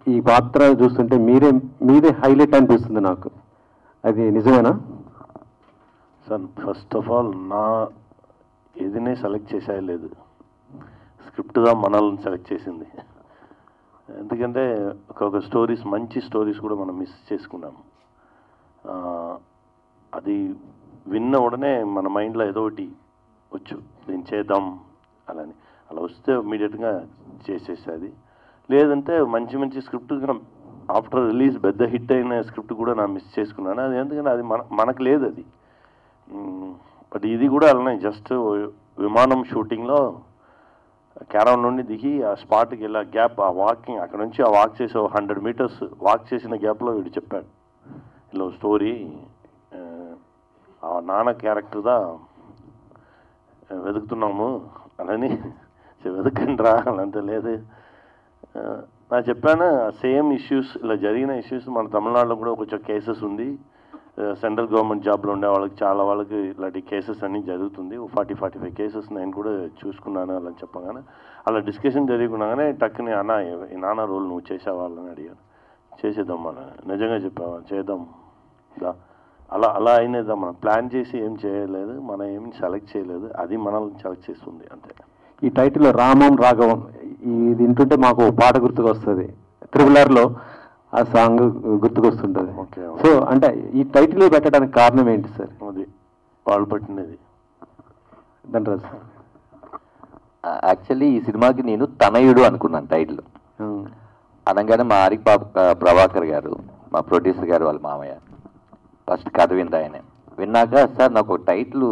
ఈ పాత్ర చూస్తుంటే మీదే హైలైట్ అనిపిస్తుంది నాకు, అది నిజమేనా? సార్ ఫస్ట్ ఆఫ్ ఆల్ నా ఏదినే సెలెక్ట్ చేసేయలేదు, స్క్రిప్ట్గా మనల్ని సెలెక్ట్ చేసింది. ఎందుకంటే ఒక స్టోరీస్, మంచి స్టోరీస్ కూడా మనం మిస్ చేసుకున్నాము. అది విన్న ఉడనే మన మైండ్లో ఏదో ఒకటి వచ్చు, నేను చేద్దాం అలాని, అలా వస్తే ఇమీడియట్గా చేసేసేది. లేదంటే మంచి మంచి స్క్రిప్ట్ ఆఫ్టర్ రిలీజ్ పెద్ద హిట్ అయిన స్క్రిప్ట్ కూడా నా మిస్ చేసుకున్నాను. అది ఎందుకంటే అది మనకు లేదు అది. బట్ ఇది కూడా అలానే, జస్ట్ విమానం షూటింగ్లో క్యారవన్ నుండి దిగి ఆ స్పాట్కి వెళ్ళి ఆ గ్యాప్, ఆ వాకింగ్ అక్కడ నుంచి ఆ వాక్ చేసి 100 meters వాక్ చేసిన గ్యాప్లో వీడు చెప్పాడు, ఇలా స్టోరీ ఆ నాన్న క్యారెక్టర్దా వెతుకుతున్నాము అని. వెతకండి రా అలంత లేదు. నాకు చెప్పాను సేమ్ ఇష్యూస్, ఇలా జరిగిన ఇష్యూస్ మన తమిళనాడులో కూడా కొంచెం కేసెస్ ఉంది. సెంట్రల్ గవర్నమెంట్ జాబ్లో ఉండే వాళ్ళకి చాలా వాళ్ళకి ఇలాంటి కేసెస్ అన్నీ జరుగుతుంది. 40-45 కేసెస్ నేను కూడా చూసుకున్నాను అలా చెప్పగానే, అలా డిస్కషన్ జరుగుకున్నాగానే టక్కుని అన్న ఈ నాన్న రోల్ నువ్వు చేసేవాళ్ళని అడిగాను. చేసేద్దాం మన, నిజంగా చెప్పావా, చేద్దాం దా. అలా అయినదా, మనం ప్లాన్ చేసి ఏం చేయలేదు, మనం ఏం సెలెక్ట్ చేయలేదు, అది మనల్ని సెలెక్ట్ చేస్తుంది అంతే. ఈ టైటిల్లో రామం రాఘవం ఇది వింటుంటే మాకు పాట గుర్తుకొస్తుంది, త్రిబులర్లో ఆ సాంగ్ గుర్తుకొస్తుంటుంది. సో అంటే ఈ టైటిల్ పెట్టడానికి కారణం ఏంటి సార్? అది వాళ్ళు పట్టినది ధనరాజ్ సార్. యాక్చువల్లీ ఈ సినిమాకి నేను తనయుడు అనుకున్నాను టైటిల్ అనగానే, మా ఆరిక్ ప్రభాకర్ గారు, మా ప్రొడ్యూసర్ గారు వాళ్ళ మామయ్య ఫస్ట్ కథ వింది. ఆయన విన్నాక సార్ నాకు టైటిల్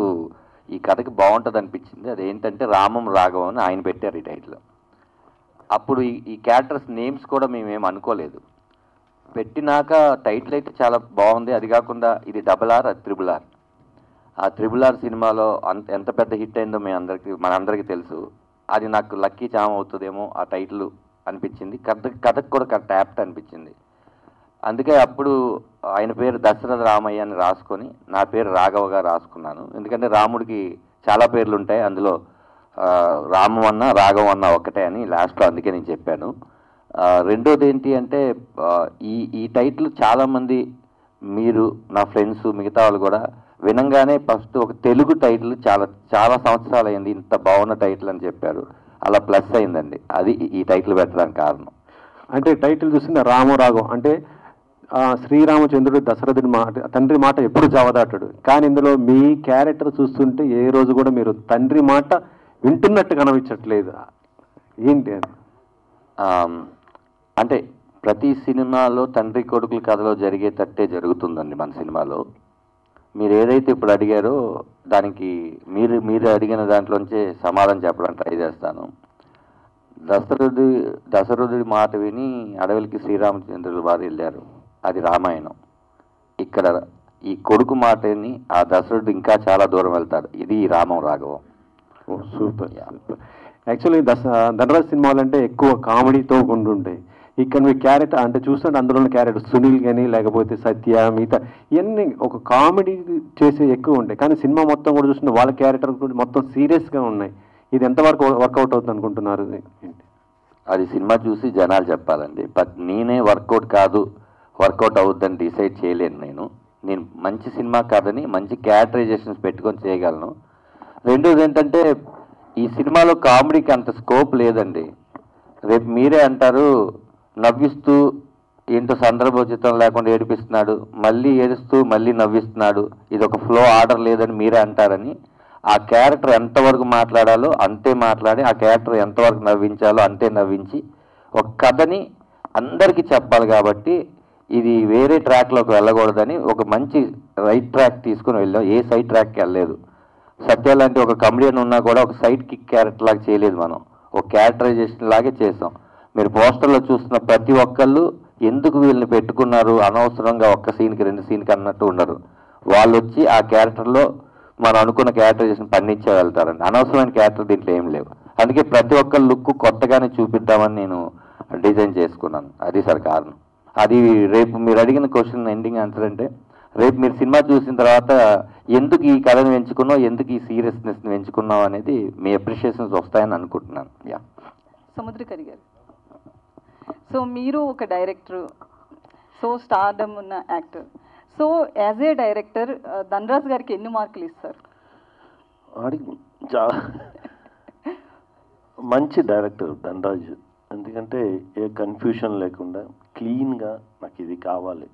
ఈ కథకి బాగుంటుంది అనిపించింది, అదేంటంటే రామం రాఘవం అని ఆయన పెట్టారు ఈ టైటిల్. అప్పుడు ఈ క్యారెక్టర్స్ నేమ్స్ కూడా మేమేం అనుకోలేదు, పెట్టినాక టైటిల్ అయితే చాలా బాగుంది. అది కాకుండా ఇది RRR, అది RRR. ఆ RRR సినిమాలో ఎంత పెద్ద హిట్ అయిందో మనందరికీ తెలుసు. అది నాకు లక్కీ చామ్ అవుతుందేమో ఆ టైటిల్ అనిపించింది. కథకు కూడా కరెక్ట్ యాప్ట్ అనిపించింది. అందుకే అప్పుడు ఆయన పేరు దశరథ రామయ్య అని రాసుకొని నా పేరు రాఘవగా రాసుకున్నాను. ఎందుకంటే రాముడికి చాలా పేర్లు ఉంటాయి, అందులో రామం అన్న రాఘవం అన్న ఒక్కటే అని లాస్ట్లో అందుకే నేను చెప్పాను. రెండోది ఏంటి అంటే, ఈ టైటిల్ చాలామంది, మీరు నా ఫ్రెండ్స్ మిగతా వాళ్ళు కూడా వినంగానే ఫస్ట్ ఒక తెలుగు టైటిల్ చాలా సంవత్సరాలు అయింది, ఇంత బాగున్న టైటిల్ అని చెప్పారు. అలా ప్లస్ అయిందండి, అది ఈ టైటిల్ పెట్టడానికి కారణం. అంటే టైటిల్ చూసిన రామరాఘవం అంటే శ్రీరామచంద్రుడు దశరథుడి తండ్రి మాట ఎప్పుడు జవదాటాడు, కానీ ఇందులో మీ క్యారెక్టర్ చూస్తుంటే ఏ రోజు కూడా మీరు తండ్రి మాట వింటున్నట్టు కనిపించట్లేదు, ఏంటి అది? అంటే ప్రతి సినిమాలో తండ్రి కొడుకుల కథలో జరిగేటట్టే జరుగుతుందండి మన సినిమాలో. మీరు ఏదైతే ఇప్పుడు అడిగారో దానికి మీరు అడిగిన దాంట్లోంచే సమాధానం చెప్పడానికి ట్రై చేస్తాను. దశరథుడి మాట విని అడవులకి శ్రీరామచంద్రుల వారు వెళ్ళారు, అది రామాయణం. ఇక్కడ ఈ కొడుకు మాటని ఆ దశరథుడు ఇంకా చాలా దూరం వెళ్తాడు, ఇది Ramam Raghavam. Super super. Actually Dhanraj సినిమాలు అంటే ఎక్కువ కామెడీతో ఉండుంటాయి. ఇక్కడ మీ క్యారెక్టర్ అంటే చూస్తుంటే అందులో క్యారెక్టర్ సునీల్ కానీ లేకపోతే సత్య మిగతా ఇవన్నీ ఒక కామెడీ చేసే ఎక్కువ ఉంటాయి, కానీ సినిమా మొత్తం కూడా చూస్తుంటే వాళ్ళ క్యారెక్టర్ కూడా మొత్తం సీరియస్గా ఉన్నాయి. ఇది ఎంతవరకు వర్కౌట్ అవుతుంది అనుకుంటున్నారు? అది సినిమా చూసి జనాలు చెప్పాలండి. బట్ నేనే వర్కౌట్ అవుద్దని డిసైడ్ చేయలేను. నేను మంచి సినిమా కాదని మంచి క్యారెక్టరైజేషన్స్ పెట్టుకొని చేయగలను. రెండోది ఏంటంటే, ఈ సినిమాలో కామెడీకి అంత స్కోప్ లేదండి. రేపు మీరే అంటారు నవ్విస్తూ ఏంటో సందర్భోచితం లేకుండా ఏడిపిస్తున్నాడు, మళ్ళీ ఏడుస్తూ మళ్ళీ నవ్విస్తున్నాడు, ఇది ఒక ఫ్లో ఆర్డర్ లేదని మీరే అంటారని. ఆ క్యారెక్టర్ ఎంతవరకు మాట్లాడాలో అంతే మాట్లాడి, ఆ క్యారెక్టర్ ఎంతవరకు నవ్వించాలో అంతే నవ్వించి ఒక కథని అందరికీ చెప్పాలి. కాబట్టి ఇది వేరే ట్రాక్లోకి వెళ్ళకూడదని ఒక మంచి రైట్ ట్రాక్ తీసుకుని వెళ్ళాం, ఏ సైడ్ ట్రాక్కి వెళ్ళలేదు. సత్య లాంటి ఒక కమెడియన్ ఉన్నా కూడా ఒక సైడ్ కిక్ క్యారెక్టర్ లాగా చేయలేదు, మనం ఒక క్యారెక్టరైజేషన్ లాగే చేసాం. మీరు పోస్టర్లో చూస్తున్న ప్రతి ఒక్కళ్ళు ఎందుకు వీళ్ళని పెట్టుకున్నారు, అనవసరంగా ఒక్క సీన్కి 2 సీన్కి అన్నట్టు ఉండరు. వాళ్ళు వచ్చి ఆ క్యారెక్టర్లో మనం అనుకున్న క్యారెక్టరైజేషన్ పండించే వెళ్తారండి. అనవసరమైన క్యారెక్టర్ దీంట్లో ఏం లేవు. అందుకే ప్రతి ఒక్క లుక్ కొత్తగానే చూపిద్దామని నేను డిజైన్ చేసుకున్నాను. అది సార్ కారణం. అది రేపు మీరు అడిగిన క్వశ్చన్ ఎండింగ్ ఆన్సర్ అంటే, రేపు మీరు సినిమా చూసిన తర్వాత ఎందుకు ఈ కథను ఎంచుకున్నావు, ఎందుకు ఈ సీరియస్నెస్ని ఎంచుకున్నావు అనేది మీ అప్రిషియేషన్స్ వస్తాయని అనుకుంటున్నాను. సముద్రకరి గారు సో మీరు ఒక డైరెక్టర్, సో స్టార్డమ్ ఉన్న actor, so as a director Dhanraj గారికి ఎన్ని మార్కులు ఇస్తారు? వాడికి చాలా మంచి డైరెక్టర్ ధనరాజ్. ఎందుకంటే ఏ కన్ఫ్యూషన్ లేకుండా క్లీన్గా నాకు ఇది కావాలి.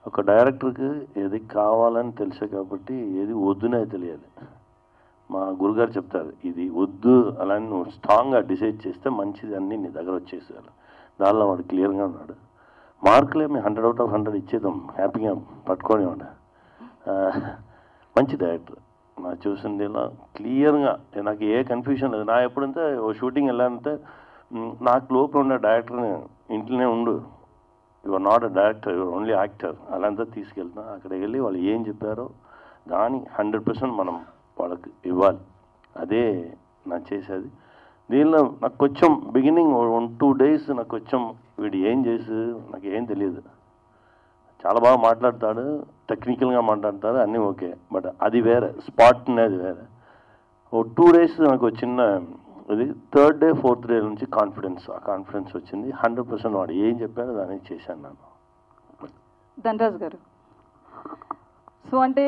ఒక డైరెక్టర్కి ఏది కావాలని తెలుసు కాబట్టి ఏది వద్దునే తెలియాలి. మా గురుగారు చెప్తారు, ఇది వద్దు అలా నువ్వు స్ట్రాంగ్గా డిసైడ్ చేస్తే మంచిది అన్నీ నీ దగ్గర వచ్చేసేయాలి. దానిలో వాడు క్లియర్గా ఉన్నాడు. మార్కులేమి 100 out of 100 ఇచ్చేద్దాం, హ్యాపీగా పట్టుకోనివాడు. మంచి డైరెక్టర్ నా చూసింది. ఇలా క్లియర్గా నాకు ఏ కన్ఫ్యూషన్ లేదు. నా ఎప్పుడంటే ఓ షూటింగ్ వెళ్ళాలంటే నాకు లోపల ఉన్న డైరెక్టర్ని ఇంట్లోనే ఉండు, you are not a director, you are only actor అలాంతా తీసుకెళ్తున్నా. అక్కడికి వెళ్ళి వాళ్ళు ఏం చెప్పారో దాని 100% మనం వాళ్ళకి ఇవ్వాలి. అదే నాకు చేసేది. దీనిలో నాకు కొంచెం బిగినింగ్ 1-2 days నాకు కొంచెం వీడు ఏం చేసి నాకు ఏం తెలియదు. చాలా బాగా మాట్లాడతాడు, టెక్నికల్గా మాట్లాడతాడు, అన్నీ ఓకే. బట్ అది వేరే, స్పాట్ అనేది వేరే. ఓ 2 days నాకు చిన్న ఇది. 3rd day 4th day నుంచి ఆ కాన్ఫిడెన్స్ వచ్చింది. 100% వాడు ఏం చెప్పాడో దాన్ని చేశాను నేను. ధనరాజ్ గారు, సో అంటే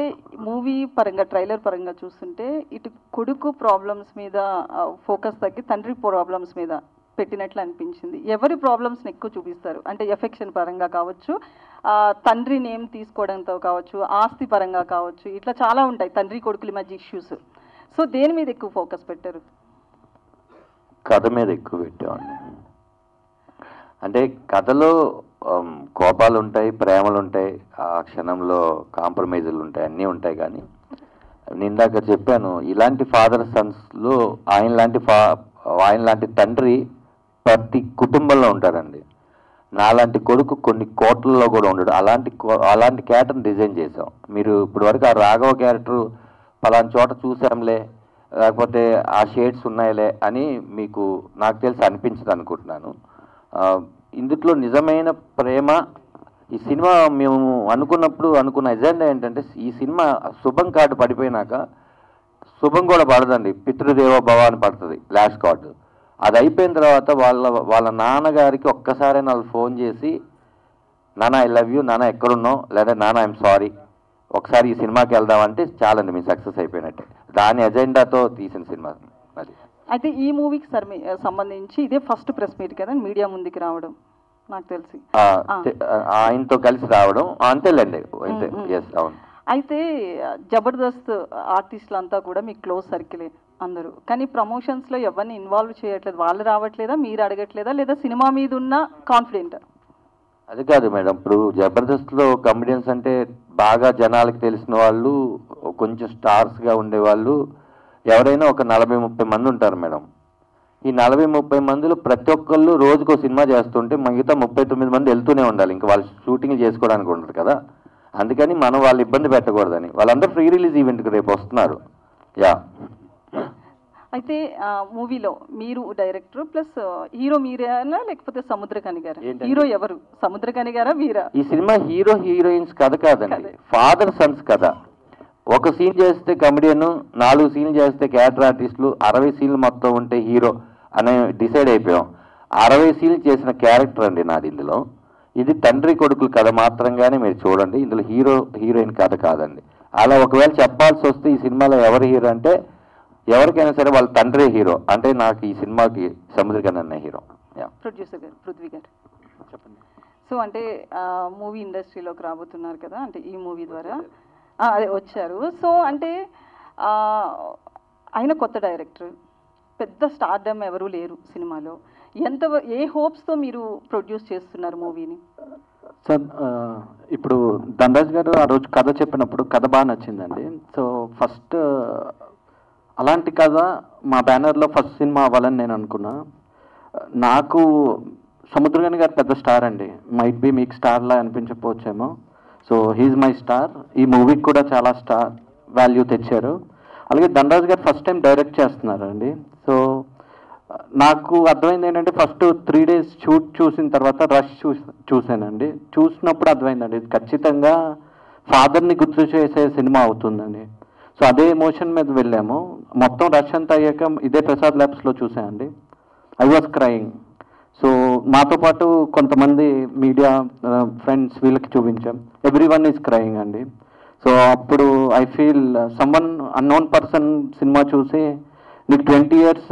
మూవీ పరంగా ట్రైలర్ పరంగా చూస్తుంటే ఇటు కొడుకు ప్రాబ్లమ్స్ మీద ఫోకస్ తగ్గి తండ్రి ప్రాబ్లమ్స్ మీద పెట్టినట్లు అనిపించింది. ఎవరి ప్రాబ్లమ్స్ని ఎక్కువ చూపిస్తారు అంటే ఎఫెక్షన్ పరంగా కావచ్చు, తండ్రి నేమ్ తీసుకోవడంతో కావచ్చు, ఆస్తి పరంగా కావచ్చు, ఇట్లా చాలా ఉంటాయి తండ్రి కొడుకుల మధ్య ఇష్యూస్. సో దేని మీద ఎక్కువ ఫోకస్ పెట్టారు? కథ మీద ఎక్కువ పెట్టేవాడిని. అంటే కథలో కోపాలు ఉంటాయి, ప్రేమలు ఉంటాయి, ఆ క్షణంలో కాంప్రమైజులు ఉంటాయి, అన్నీ ఉంటాయి. కానీ నిందాక చెప్పాను, ఇలాంటి ఫాదర్ సన్స్లో ఆయన లాంటి తండ్రి ప్రతి కుటుంబంలో ఉంటారండి. నాలాంటి కొడుకు కొన్ని కోట్లలో కూడా ఉండడు. అలాంటి క్యారెక్టర్ని డిజైన్ చేసాం. మీరు ఇప్పుడు వరకు ఆ రాఘవ క్యారెక్టర్ పలానా చోట చూసాంలే, లేకపోతే ఆ షేడ్స్ ఉన్నాయిలే అని మీకు నాకు తెలిసి అనిపించదు అనుకుంటున్నాను. ఇందులో నిజమైన ప్రేమ ఈ సినిమా మేము అనుకున్న ఎజెండా ఏంటంటే, ఈ సినిమా శుభం కార్డు పడిపోయినాక శుభం కూడా పడదండి, పితృదేవో భవ అని పడుతుంది లాస్ట్ కార్డు. అది అయిపోయిన తర్వాత వాళ్ళ నాన్నగారికి ఒక్కసారి వాళ్ళు ఫోన్ చేసి, నాన్న ఐ లవ్ యూ, నాన్న ఎక్కడున్నావు, లేదా నాన్న ఐఎమ్ సారీ, ఒకసారి ఈ సినిమాకి వెళ్దామంటే చాలండి మీ సక్సెస్ అయిపోయినట్టే. దాని ఎజెండాతో తీసిన సినిమా అది. అయితే ఈ మూవీకి సంబంధించి ఇదే ఫస్ట్ ప్రెస్ మీట్ కదా మీడియా ముందుకు రావడం నాకు తెలిసి, ఆయనతో కలిసి రావడం అంతేలేండి. ఎస్ అవును. అయితే జబర్దస్త్ ఆర్టిస్టులు అంతా కూడా మీకు క్లోజ్ సర్కిలే అందరూ, కానీ ప్రమోషన్స్లో ఎవరిని ఇన్వాల్వ్ చేయట్లేదు. వాళ్ళు రావట్లేదా, మీరు అడగట్లేదా, లేదా సినిమా మీద ఉన్న కాన్ఫిడెంట్? అది కాదు మేడం, ఇప్పుడు జబర్దస్త్లో కమెడియన్స్ అంటే బాగా జనాలకు తెలిసిన వాళ్ళు, కొంచెం స్టార్స్గా ఉండేవాళ్ళు ఎవరైనా ఒక 40-30 మంది ఉంటారు మేడం. ఈ 40-30 మందిలో ప్రతి ఒక్కళ్ళు రోజుకో సినిమా చేస్తుంటే మిగతా 39 మంది వెళ్తూనే ఉండాలి. ఇంకా వాళ్ళు షూటింగ్ చేసుకోవడానికి ఉండదు కదా, అందుకని మనం వాళ్ళు ఇబ్బంది పెట్టకూడదని వాళ్ళందరూ ఫ్రీ రిలీజ్ ఈవెంట్కి రేపు వస్తున్నారు. యా. అయితే మూవీలో మీరు డైరెక్టర్ ప్లస్ హీరో మీరేనా లేకపోతే సముద్రకని గారా? హీరో ఎవరు, సముద్రకని గారా మీరా? ఈ సినిమా హీరో హీరోయిన్స్ కథ కాదండి, ఫాదర్ సన్స్ కథ. ఒక సీన్ చేస్తే కమెడియన్, 4 సీన్లు చేస్తే క్యారెక్టర్ ఆర్టిస్టులు, 60 సీన్లు మొత్తం ఉంటే హీరో అని డిసైడ్ అయిపోయాం. 60 సీన్లు చేసిన క్యారెక్టర్ అండి నాది ఇందులో. ఇది తండ్రి కొడుకుల కథ మాత్రంగానే మీరు చూడండి, ఇందులో హీరో హీరోయిన్ కథ కాదండి. అలా ఒకవేళ చెప్పాల్సి వస్తే ఈ సినిమాలో ఎవరు హీరో అంటే ఎవరికైనా సరే వాళ్ళ తండ్రి హీరో. అంటే నాకు ఈ సినిమాకి సముద్రకని అన్న హీరో. ప్రొడ్యూసర్ గారు పృథ్వీ గారు చెప్పండి. సో అంటే మూవీ ఇండస్ట్రీలోకి రాబోతున్నారు కదా, అంటే ఈ మూవీ ద్వారా అదే వచ్చారు. సో అంటే ఆయన కొత్త డైరెక్టర్, పెద్ద స్టార్డమ్ ఎవరూ లేరు సినిమాలో. ఏ హోప్స్తో మీరు ప్రొడ్యూస్ చేస్తున్నారు మూవీని? సార్ ఇప్పుడు ధనరాజ్ గారు ఆ రోజు కథ చెప్పినప్పుడు కథ బాగా నచ్చిందండి. సో ఫస్ట్ అలాంటి కథ మా బ్యానర్లో ఫస్ట్ సినిమా అవ్వాలని నేను అనుకున్నా. నాకు సముద్రగని గారు పెద్ద స్టార్ అండి, మైట్ బి మీకు స్టార్లా అనిపించకపోవచ్చేమో. So he's my star. ఈ మూవీకి కూడా చాలా స్టార్ వాల్యూ తెచ్చారు. అలాగే ధనరాజ్ గారు ఫస్ట్ టైం డైరెక్ట్ చేస్తున్నారండి. సో నాకు అర్థమైంది ఏంటంటే, ఫస్ట్ 3 days షూట్ చూసిన తర్వాత రష్ చూసానండి. చూసినప్పుడు అర్థమైందండి ఇది ఖచ్చితంగా ఫాదర్ని గుర్తు చేసే సినిమా అవుతుందండి. సో అదే ఎమోషన్ మీద వెళ్ళాము. మొత్తం రష్ అంతా అయ్యాక ఇదే ప్రసాద్ ల్యాబ్స్లో చూసానండి. I was crying. సో మాతో పాటు కొంతమంది మీడియా ఫ్రెండ్స్ వీళ్ళకి చూపించాం. ఎవ్రీ వన్ ఈజ్ క్రయింగ్ అండి. సో అప్పుడు I feel someone unknown person cinema చూసి నీకు 20 years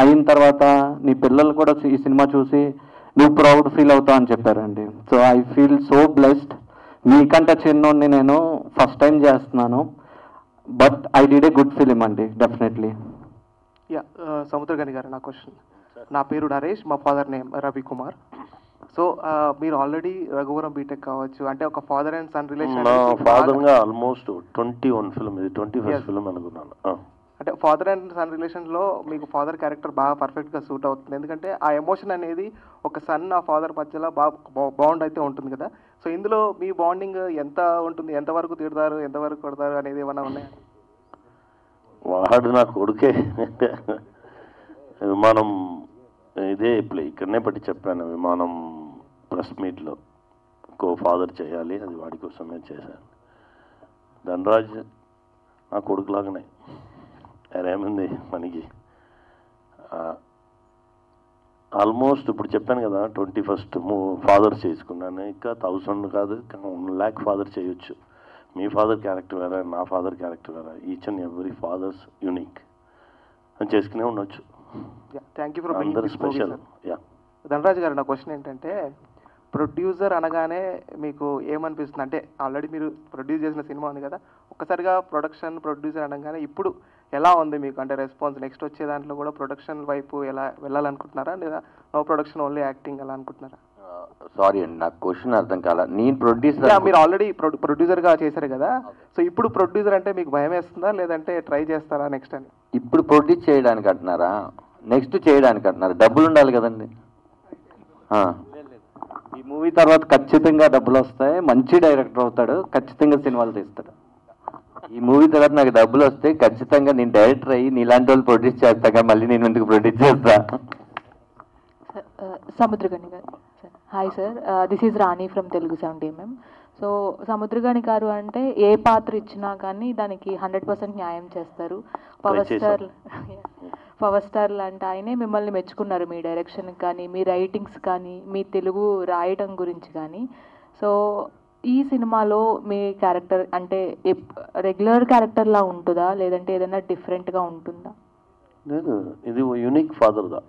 అయిన తర్వాత నీ పిల్లలు కూడా ఈ సినిమా చూసి నువ్వు ప్రౌడ్ ఫీల్ అవుతావు అని చెప్పారండి. So I feel so blessed. మీకంటే చిన్నోడిని నేను ఫస్ట్ టైం చేస్తున్నాను, but I did a good film అండి, డెఫినెట్లీ. యా, సముద్రగని గారు, నా క్వశ్చన్. నా పేరు నరేష్, మా ఫాదర్ నేమ్ రవికుమార్. సో మీరు ఆల్రెడీ రఘువరం బీటెక్ కావచ్చు, అంటే ఒక ఫాదర్ అండ్ సన్ రిలేషన్. నా ఫాదర్గా ఆల్మోస్ట్ 21 ఫిల్మ్, ఇది 21st ఫిల్మ్ అనుకున్నాను. అంటే ఫాదర్ అండ్ సన్ రిలేషన్లో మీకు ఫాదర్ క్యారెక్టర్ బాగా పర్ఫెక్ట్గా సూట్ అవుతుంది, ఎందుకంటే ఆ ఎమోషన్ అనేది ఒక సన్ ఆ ఫాదర్ మధ్యలో బాగా బాండ్ అయితే ఉంటుంది కదా. సో ఇందులో మీ బాండింగ్ ఎంత ఉంటుంది, ఎంతవరకు తిడతారు, ఎంతవరకు కొడతారు అనేది ఏమన్నా ఉన్నాయా? వాడు నా కొడుకే. విమానం ఇదే ఇక్కడనే పట్టి చెప్పాను, విమానం ప్రెస్ మీట్లో ఫాదర్ చేయాలి, అది వాడి కోసమే చేశాను. ధనరాజ్ నా కొడుకులాగానే. ఏమైంది మనకి ఆల్మోస్ట్ ఇప్పుడు చెప్పాను కదా 21st ఫాదర్ చేసుకున్నాను. ఇంకా 1000 కాదు 1 lakh ఫాదర్ చేయొచ్చు. మీ ఫాదర్ క్యారెక్టర్ వేరే, నా ఫాదర్ క్యారెక్టర్ వేరే. Each and every fathers unique అని చేసుకునే ఉండొచ్చు. థ్యాంక్ యూ ఫర్ అందరు స్పెషల్. యా, ధనరాజ్ గారు, నా క్వశ్చన్ ఏంటంటే ప్రొడ్యూసర్ అనగానే మీకు ఏమనిపిస్తుంది? అంటే ఆల్రెడీ మీరు ప్రొడ్యూస్ చేసిన సినిమా ఉంది కదా, ఒక్కసారిగా ప్రొడ్యూసర్ అనగానే ఇప్పుడు ఎలా ఉంది మీకు? అంటే రెస్పాన్స్ నెక్స్ట్ వచ్చే దాంట్లో కూడా ప్రొడక్షన్ వైపు ఎలా వెళ్ళాలనుకుంటున్నారా, లేదా నో ప్రొడక్షన్ ఓన్లీ యాక్టింగ్ అలా అనుకుంటున్నారా? సారీ అండి, నాకు క్వశ్చన్ అర్థం కాల. నేను ప్రొడ్యూసర్, మీరు ఆల్రెడీ ప్రొడ్యూసర్గా చేశారు కదా, సో ఇప్పుడు ప్రొడ్యూసర్ అంటే మీకు భయం వేస్తుందా, లేదంటే ట్రై చేస్తారా నెక్స్ట్ అని? ఇప్పుడు ప్రొడ్యూస్ చేయడానికి అంటున్నారా, నెక్స్ట్ చేయడానికి అంటున్నారా? డబ్బులు ఉండాలి కదండి. ఈ మూవీ తర్వాత ఖచ్చితంగా డబ్బులు వస్తాయి, మంచి డైరెక్టర్ అవుతాడు, ఖచ్చితంగా సినిమాలు తీస్తాడు. ఈ మూవీ తర్వాత నాకు డబ్బులు వస్తే ఖచ్చితంగా నేను డైరెక్టర్ అయ్యి నీలాంటి వాళ్ళు ప్రొడ్యూస్ చేస్తాగా, మళ్ళీ నేను ఎందుకు ప్రొడ్యూస్ చేస్తా? సముద్రగని గారు, hi sir, this is Rani from Telugu 70mm. So Samuthirakani గారు అంటే ఏ పాత్ర ఇచ్చినా కానీ దానికి 100% న్యాయం చేస్తారు. పవర్ స్టార్ లాంటి ఆయనే మిమ్మల్ని మెచ్చుకున్నారు, మీ డైరెక్షన్ కానీ, మీ రైటింగ్స్ కానీ, మీ తెలుగు రాయటం గురించి కానీ. సో ఈ సినిమాలో మీ క్యారెక్టర్ అంటే రెగ్యులర్ క్యారెక్టర్లా ఉంటుందా, లేదంటే ఏదైనా డిఫరెంట్గా ఉంటుందా? లేదు, ఇది యూనిక్ ఫాదర్దా.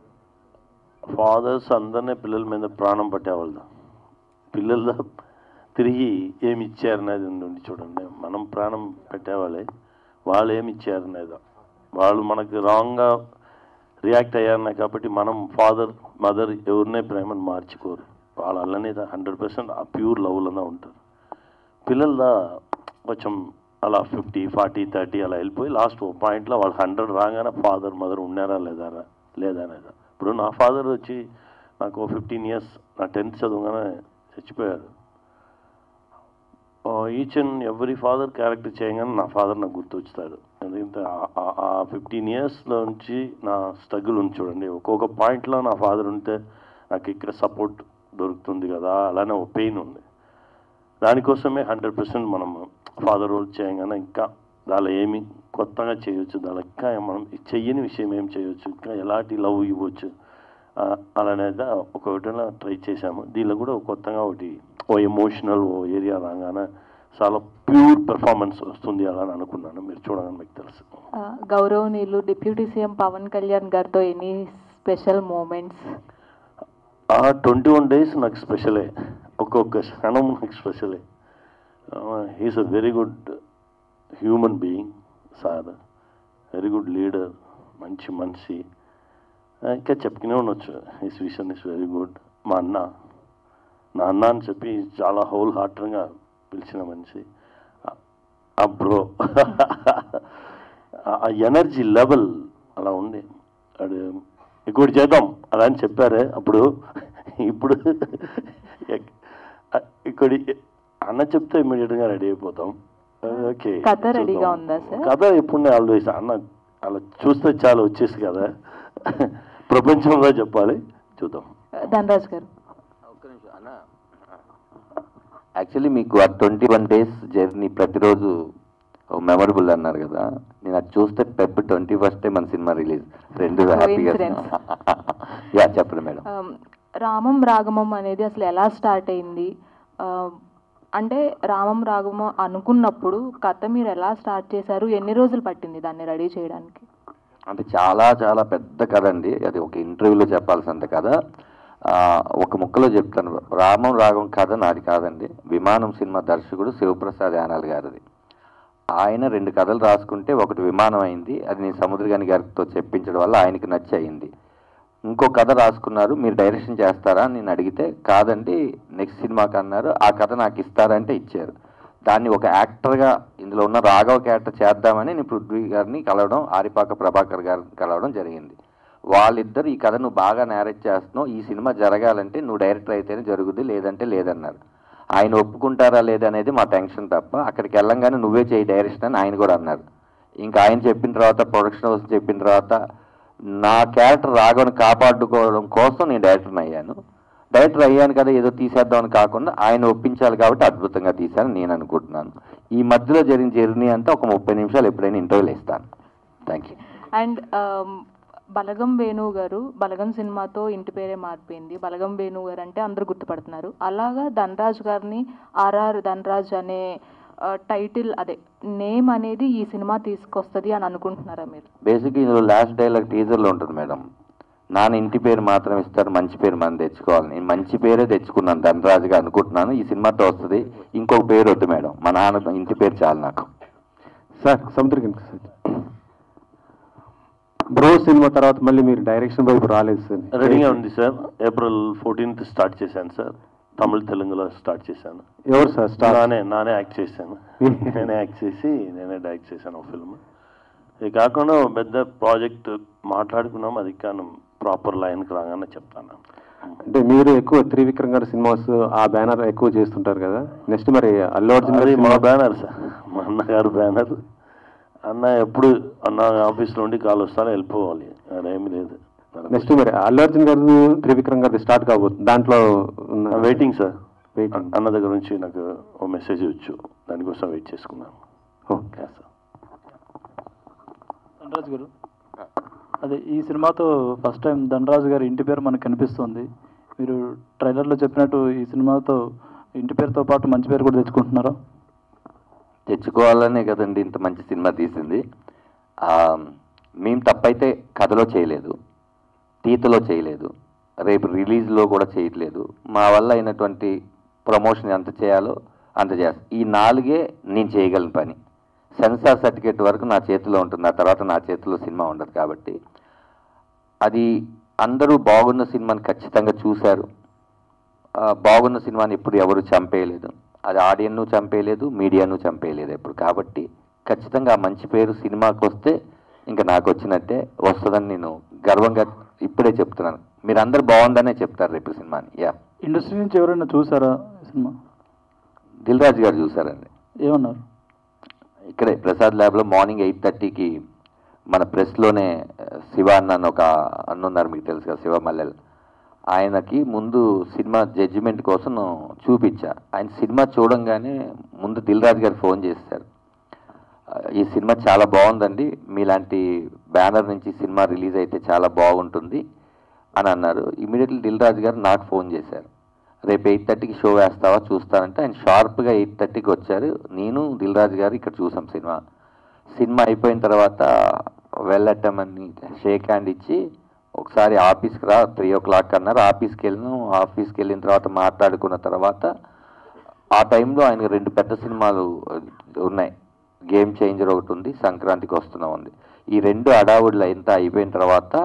ఫాదర్స్ అందరినీ పిల్లల మీద ప్రాణం పట్టేవాళ్ళదా. పిల్లల తిరిగి ఏమి ఇచ్చారనేది ఉంది చూడండి. మనం ప్రాణం పెట్టేవాళ్ళే, వాళ్ళు ఏమి ఇచ్చారనేదా. వాళ్ళు మనకి రాంగ్గా రియాక్ట్ అయ్యారనే కాబట్టి మనం ఫాదర్ మదర్ ఎవరినే ప్రేమను మార్చుకోరు. వాళ్ళ అల్లనే 100% ఆ ప్యూర్ లవ్లోనే ఉంటారు. పిల్లల కొంచెం అలా 50, 40, 30 అలా వెళ్ళిపోయి లాస్ట్ పాయింట్లో వాళ్ళు 100 రాగానే ఫాదర్ మదర్ ఉన్నారా లేదనేదా. ఇప్పుడు నా ఫాదర్ వచ్చి నాకు 15 years, నా 10th చదవగానే చచ్చిపోయారు. Each and every father character చేయగానే నా ఫాదర్ నాకు గుర్తొచ్చుతాడు. ఎందుకంటే ఆ 15 years నుంచి నా స్ట్రగుల్ ఉంది చూడండి. ఒక్కొక్క పాయింట్లో నా ఫాదర్ ఉంటే నాకు ఇక్కడ సపోర్ట్ దొరుకుతుంది కదా, అలానే ఒక పెయిన్ ఉంది. దానికోసమే 100% మనం ఫాదర్ రోల్ చేయగానే ఇంకా దానిలో ఏమి కొత్తగా చేయొచ్చు, దానిలో ఇంకా మనం చెయ్యని విషయం ఏం చేయొచ్చు, ఇంకా ఎలాంటి లవ్ ఇవ్వచ్చు అలానేది ఒకటిలా ట్రై చేశాము. దీనిలో కూడా కొత్తగా ఓ ఎమోషనల్ ఏరియా రాగానే చాలా ప్యూర్ పెర్ఫార్మెన్స్ వస్తుంది అలా అని అనుకున్నాను. మీరు చూడగానే మీకు తెలుసు. గౌరవనీయులు డిప్యూటీ సీఎం పవన్ కళ్యాణ్ గారితో ఎనీ స్పెషల్ మూమెంట్స్? 21 days నాకు స్పెషలే, ఒక్కొక్క క్షణం నాకు స్పెషలే. He's a very good human being sir, very good leader, మంచి మనిషి. ఇంకా చెప్పుకునే ఉండొచ్చు. His vision is very good. మా నా అన్న అని చెప్పి చాలా హోల్ హార్ట్గా పిలిచిన మనిషి. ఆ బ్రో ఆ ఎనర్జీ లెవెల్ అలా ఉంది. అది ఇంకోటి చేద్దాం అలా అని చెప్పారే అప్పుడు. ఇప్పుడు ఇక్కడ అన్న చెప్తే ఇమీడియట్గా రెడీ అయిపోతాం. ఓకే, కథ రెడీగా ఉందా సార్? కథ ఎప్పుడు ఆల్వేస్ అన్న అలా చూస్తే చాలా వచ్చేసి కదా, ప్రపంచంలో చెప్పాలి, చూద్దాం. ధనరాజ్ గారు, యాక్చువల్లీ మీకు ఆ 21 days జర్నీ ప్రతిరోజు మెమరబుల్ అన్నారు కదా, నేను అది చూస్తే Feb 21st మన సినిమా రిలీజ్. 2 హ్యాపీగా. యా చెప్పండి మేడం. రామం రాగమం అనేది అసలు ఎలా స్టార్ట్ అయింది? అంటే రామం రాగమం అనుకున్నప్పుడు కథ మీరు ఎలా స్టార్ట్ చేశారు? ఎన్ని రోజులు పట్టింది దాన్ని రెడీ చేయడానికి? అంటే చాలా చాలా పెద్ద కథ అండి, అది ఒక ఇంటర్వ్యూలో చెప్పాల్సినంత కథ. ఒక ముక్కలో చెప్తాను. రామం రాగం కథ నాది కాదండి, విమానం సినిమా దర్శకుడు శివప్రసాద్ యానాల్ గారిది. ఆయన 2 కథలు రాసుకుంటే ఒకటి విమానం అయింది, అది నేను సముద్రగాని గారితో చెప్పించడం వల్ల ఆయనకి నచ్చి అయింది. ఇంకో కథ రాసుకున్నారు, మీరు డైరెక్షన్ చేస్తారా అని నేను అడిగితే కాదండి నెక్స్ట్ సినిమాకి అన్నారు. ఆ కథ నాకు ఇస్తారంటే ఇచ్చారు. దాన్ని ఒక యాక్టర్గా ఇందులో ఉన్న రాఘవ క్యారెక్టర్ చేద్దామని నేను పృథ్వీ గారిని కలవడం, ఆరిపాక ప్రభాకర్ గారిని కలవడం జరిగింది. వాళ్ళిద్దరు ఈ కథ నువ్వు బాగా నేరేట్ చేస్తున్నావు, ఈ సినిమా జరగాలంటే నువ్వు డైరెక్టర్ అయితేనే జరుగుద్ది, లేదంటే లేదన్నారు. ఆయన ఒప్పుకుంటారా లేదనేది మా టెన్షన్ తప్ప, అక్కడికి వెళ్ళంగానే నువ్వే చేయి డైరెక్షన్ అని ఆయన కూడా అన్నారు. ఇంకా ఆయన చెప్పిన తర్వాత ప్రొడక్షన్ హౌస్ చెప్పిన తర్వాత నా క్యారెక్టర్ రాఘవని కాపాడుకోవడం కోసం నేను డైరెక్టర్ అయ్యాను కదా ఏదో తీసేద్దామని కాకుండా ఆయన ఒప్పించాలి కాబట్టి అద్భుతంగా తీశాను నేను అనుకుంటున్నాను. ఈ మధ్యలో జరిగిన జర్నీ అంతా ఒక 30 నిమిషాలు ఎప్పుడైనా ఇంటర్వ్యూలు ఇస్తాను. Thank you. అండ్ బలగం వేణు గారు, బలగం సినిమాతో ఇంటి పేరే మారిపోయింది. బలగం వేణు గారు అంటే అందరూ గుర్తుపడుతున్నారు. అలాగా ధనరాజ్ గారిని ఆర్ఆర్ ధనరాజ్ అనే టైటిల్, అదే నేమ్ అనేది ఈ సినిమా తీసుకొస్తుంది అని అనుకుంటున్నారా మీరు? బేసిక్గా ఇందులో లాస్ట్ డైలాగ్ టీజర్లో ఉంటుంది మేడం, నాన్న ఇంటి పేరు మాత్రం ఇస్తారు, మంచి పేరు మనం తెచ్చుకోవాలి. నేను మంచి పేరే తెచ్చుకున్నాను ధనరాజుగా అనుకుంటున్నాను. ఈ సినిమాతో వస్తుంది, ఇంకొక పేరు వద్దు మేడం, మా నాన్న ఇంటి పేరు చాలు నాకు. సార్ సముద్రగిరి సార్, బ్రో సినిమా తర్వాత మళ్ళీ మీరు డైరెక్షన్ వైపు రాలేదు సార్? రెడీగా ఉంది సార్. April 14th స్టార్ట్ చేశాను సార్, తమిళ తెలుగులో స్టార్ట్ చేశాను. ఎవరు సార్ స్టార్? నానే యాక్ట్ చేశాను. నేనే యాక్ట్ చేసి నేనే డైరెక్ట్ చేశాను ఒక ఫిల్మ్. ఇది కాకుండా పెద్ద ప్రాజెక్ట్ మాట్లాడుకున్నాం, అది కానీ ప్రాపర్ లైన్కి రాగానే చెప్తాను. అంటే మీరు ఎక్కువ త్రివిక్రమ్ గారి సినిమాస్ ఆ బ్యానర్ ఎక్కువ చేస్తుంటారు కదా, నెక్స్ట్ మరి అల్లు అర్జున్ గారి మా బ్యానర్ సార్, మా అన్నగారు బ్యానర్. అన్న ఎప్పుడు అన్న ఆఫీస్లో ఉండి కాల్ వస్తానో వెళ్ళిపోవాలి, అదేమి లేదు. నెక్స్ట్ మరి అల్లు అర్జున్ గారు త్రివిక్రమ్ గారిది స్టార్ట్ కాబోతుంది, దాంట్లో వెయిటింగ్ సార్. అన్న దగ్గర నుంచి నాకు ఓ మెసేజ్ వచ్చు, దానికోసం వెయిట్ చేసుకున్నాను. Okay sir. ధనరాజ్ గారు, అదే ఈ సినిమాతో ఫస్ట్ టైం ధనరాజు గారి ఇంటి పేరు మనకు కనిపిస్తుంది. మీరు ట్రైలర్లో చెప్పినట్టు ఈ సినిమాతో ఇంటి పేరుతో పాటు మంచి పేరు కూడా తెచ్చుకుంటున్నారా? తెచ్చుకోవాలనే కదండి ఇంత మంచి సినిమా తీసింది. మేము తప్పైతే కథలో చేయలేదు, తీతలో చేయలేదు, రేపు రిలీజ్లో కూడా చేయట్లేదు. మా వల్ల అయినటువంటి ప్రమోషన్ ఎంత చేయాలో అంత చేస్తాను. ఈ 4 నేను చేయగలను పని. సెన్సార్ సర్టిఫికేట్ వరకు నా చేతిలో ఉంటుంది, ఆ తర్వాత నా చేతిలో సినిమా ఉండదు. కాబట్టి అది అందరూ బాగున్న సినిమాని ఖచ్చితంగా చూశారు. బాగున్న సినిమాని ఎప్పుడు ఎవరు చంపేయలేదు, అది ఆడియన్ను చంపేయలేదు, మీడియాను చంపేయలేదు ఎప్పుడు. కాబట్టి ఖచ్చితంగా మంచి పేరు సినిమాకి వస్తే ఇంకా నాకు వచ్చినట్టే వస్తుందని నేను గర్వంగా ఇప్పుడే చెప్తున్నాను. మీరు అందరు బాగుందనే చెప్తారు రేపు సినిమాని. యా, ఇండస్ట్రీ నుంచి ఎవరైనా చూసారా సినిమా? దిల్ రాజు గారు చూసారండి. ఏమన్నారు? ఇక్కడే ప్రసాద్ ల్యాబ్లో మార్నింగ్ 8:30కి మన ప్రెస్లోనే శివ అన్న ఒక అన్నున్నారు, మీకు తెలుసు కదా, శివ మల్లెల్. ఆయనకి ముందు సినిమా జడ్జిమెంట్ కోసం చూపించా. ఆయన సినిమా చూడంగానే ముందు దిల్ రాజు గారు ఫోన్ చేశారు, ఈ సినిమా చాలా బాగుందండి, మీలాంటి బ్యానర్ నుంచి సినిమా రిలీజ్ అయితే చాలా బాగుంటుంది అని అన్నారు. ఇమీడియట్లీ దిల్ రాజు గారు నాకు ఫోన్ చేశారు, రేపు 8:30కి షో వేస్తావా చూస్తానంటే. ఆయన షార్ప్గా 8:30కి వచ్చారు. నేను దిల్ రాజు గారు ఇక్కడ చూసాం సినిమా అయిపోయిన తర్వాత వెళ్ళటమని షేక్ హ్యాండ్ ఇచ్చి ఒకసారి ఆఫీస్కి రా 3 o'clock అన్నారు. ఆఫీస్కి వెళ్ళినాం. ఆఫీస్కి వెళ్ళిన తర్వాత మాట్లాడుకున్న తర్వాత ఆ టైంలో ఆయన 2 పెద్ద సినిమాలు ఉన్నాయి, గేమ్ చేంజర్ ఒకటి ఉంది, సంక్రాంతికి వస్తున్నాం ఉంది. ఈ 2 అడావుడులు ఎంత అయిపోయిన తర్వాత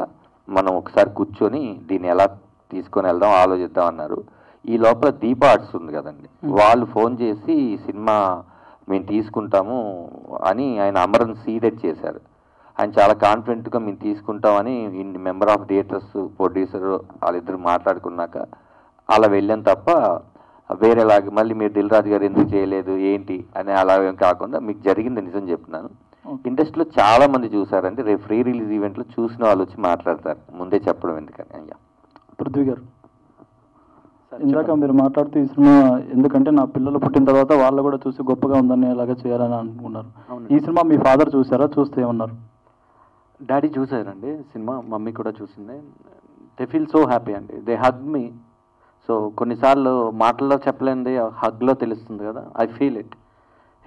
మనం ఒకసారి కూర్చొని దీన్ని ఎలా తీసుకొని వెళ్దాం ఆలోచిద్దాం అన్నారు. ఈ లోపల దీప ఆర్ట్స్ ఉంది కదండి, వాళ్ళు ఫోన్ చేసి ఈ సినిమా మేము తీసుకుంటాము అని ఆయన అమరన్ సీడెడ్ చేశారు. ఆయన చాలా కాన్ఫిడెంట్గా మేము తీసుకుంటామని మెంబర్ ఆఫ్ థియేటర్స్ ప్రొడ్యూసర్ వాళ్ళిద్దరు మాట్లాడుకున్నాక అలా వెళ్ళాం తప్ప వేరేలాగా మళ్ళీ మీరు దిల్ రాజు గారు ఎందుకు చేయలేదు ఏంటి అని అలాగేం కాకుండా మీకు జరిగింది నిజం చెప్తున్నాను. ఇండస్ట్రీలో చాలా మంది చూసారండి, రేపు ఫ్రీ రిలీజ్ ఈవెంట్లో చూసిన వాళ్ళు వచ్చి మాట్లాడతారు, ముందే చెప్పడం ఎందుకని. అయ్యా పృథ్వీ గారు, ఇందాక మీరు మాట్లాడుతూ ఈ సినిమా ఎందుకంటే నా పిల్లలు పుట్టిన తర్వాత వాళ్ళు కూడా చూసి గొప్పగా ఉందని అలాగే చేయాలని అనుకున్నారు. ఈ సినిమా మీ ఫాదర్ చూసారా? చూస్తే ఏమన్నారు? డాడీ చూసారండి సినిమా, మమ్మీ కూడా చూసింది. దే ఫీల్ సో హ్యాపీ అండి. They hug me. సో కొన్నిసార్లు మాటల్లో చెప్పలేనిది హగ్లో తెలుస్తుంది కదా. I feel it.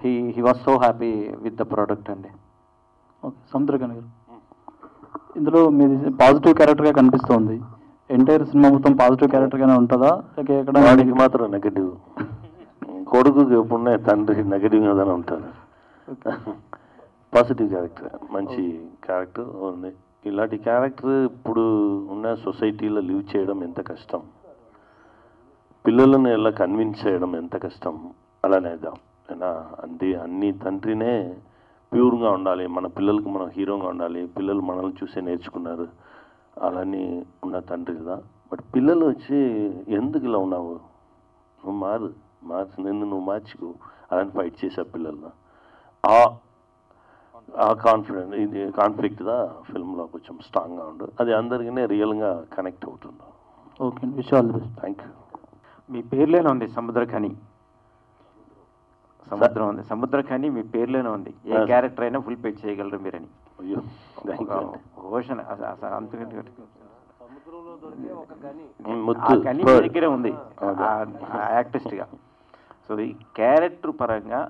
He was so happy with the product అండి. ఓకే, సముద్రకని గారు, ఇందులో మీది పాజిటివ్ క్యారెక్టర్గా కనిపిస్తుంది. ఎంటైర్ సినిమా మొత్తం పాజిటివ్ క్యారెక్టర్గానే ఉంటుందా, లేక ఎక్కడ వాడికి మాత్రం నెగటివ్, కొడుకుకి ఎప్పుడున్నా తండ్రి నెగటివ్గానే ఉంటాడు. పాజిటివ్ క్యారెక్టర్, మంచి క్యారెక్టర్ ఉంది. ఇలాంటి క్యారెక్టర్ ఇప్పుడు ఉన్న సొసైటీలో లివ్ చేయడం ఎంత కష్టం, పిల్లలను ఎలా కన్విన్స్ చేయడం ఎంత కష్టం. అలానే అన్ని తండ్రినే ప్యూర్గా ఉండాలి, మన పిల్లలకి మనం హీరోగా ఉండాలి, పిల్లలు మనల్ని చూసే నేర్చుకున్నారు అలాని ఉన్న తండ్రి కదా. బట్ పిల్లలు వచ్చి ఎందుకు ఇలా ఉన్నావు, నువ్వు మార్చు నిన్ను నువ్వు మార్చుకో అలాని ఫైట్ చేసే పిల్లలు. ఆ కాన్ఫిడెంట్ ఇది కాన్ఫ్లిక్ట్గా ఫిల్మ్లో కొంచెం స్ట్రాంగ్గా ఉండు, అది అందరికీ రియల్గా కనెక్ట్ అవుతుంది. Okay, wish all the best. Thank you. మీ పేర్లోనే ఉంది సముద్రఖని. సముద్రం ఉంది, సముద్రఖని మీ పేర్లోనే ఉంది. ఏ క్యారెక్టర్ అయినా ఫుల్ పేజ్ చేయగలరు మీరని. అయ్యో, ఓషన్ ముత్తు కని మీ దగ్గరే ఉంది యాక్టిస్ట్గా. సో ఈ క్యారెక్టర్ పరంగా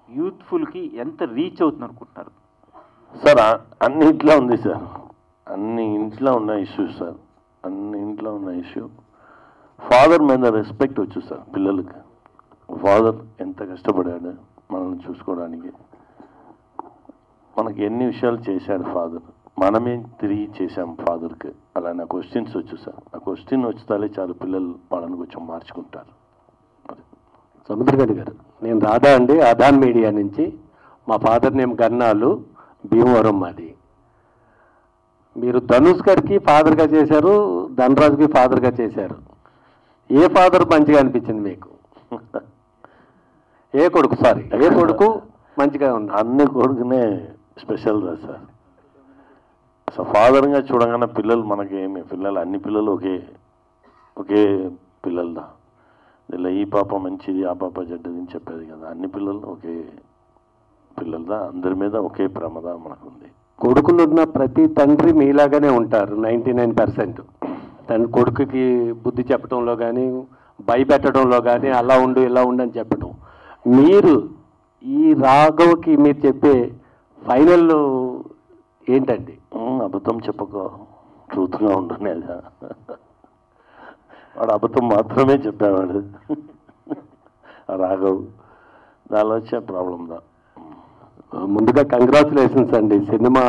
యూత్ఫుల్కి ఎంత రీచ్ అవుతుంది అనుకుంటున్నారు సార్? అన్ని ఇంట్లో ఉంది సార్, అన్ని ఇంట్లో ఉన్న ఇష్యూ సార్, అన్ని ఇంట్లో ఉన్న ఇష్యూ. ఫాదర్ మీద రెస్పెక్ట్ వచ్చు సార్ పిల్లలకి. ఫాదర్ ఎంత కష్టపడాడు మనల్ని చూసుకోవడానికి, మనకి ఎన్ని విషయాలు చేశాడు ఫాదర్, మనమే తిరిగి చేశాం ఫాదర్కి. అలా నా క్వశ్చన్స్ వచ్చు సార్. ఆ క్వశ్చన్ వచ్చితే చాలు పిల్లలు వాళ్ళని కొంచెం మార్చుకుంటారు. సముద్రగని గారు, నేను రాధా అండి, ఆధాన్ మీడియా నుంచి. మా ఫాదర్ నేమ్ గన్నాలు, భీమవరం మాది. మీరు ధనుష్ గారికి ఫాదర్గా చేశారు, ధనరాజ్కి ఫాదర్గా చేశారు. ఏ ఫాదర్ మంచిగా అనిపించింది మీకు? ఏ కొడుకు మంచిగా ఉంది? అన్ని కొడుకునే స్పెషల్ రా సార్. సో ఫాదర్గా చూడగానే పిల్లలు మనకి పిల్లలు అన్ని పిల్లలు ఒకే పిల్లలదా. ఇలా ఈ పాప మంచిది ఆ పాప చెడ్డది అని చెప్పేది కదా, అన్ని పిల్లలు ఒకే పిల్లలదా, అందరి మీద ఒకే ప్రమద మనకుంది. కొడుకులున్న ప్రతి తండ్రి మీలాగానే ఉంటారు 99%. తన కొడుకుకి బుద్ధి చెప్పడంలో కానీ, భయపెట్టడంలో కానీ, అలా ఉండు ఇలా ఉండు అని చెప్పడం. మీరు ఈ రాఘవ్కి మీరు చెప్పే ఫైనల్ ఏంటండి? అబద్ధం చెప్పక ట్రూత్గా ఉండనేదా, వాడు అబద్ధం మాత్రమే చెప్పేవాడు రాఘవ్. దానిలో వచ్చే ప్రాబ్లందా. ముందుగా కంగ్రాచులేషన్స్ అండి, సినిమా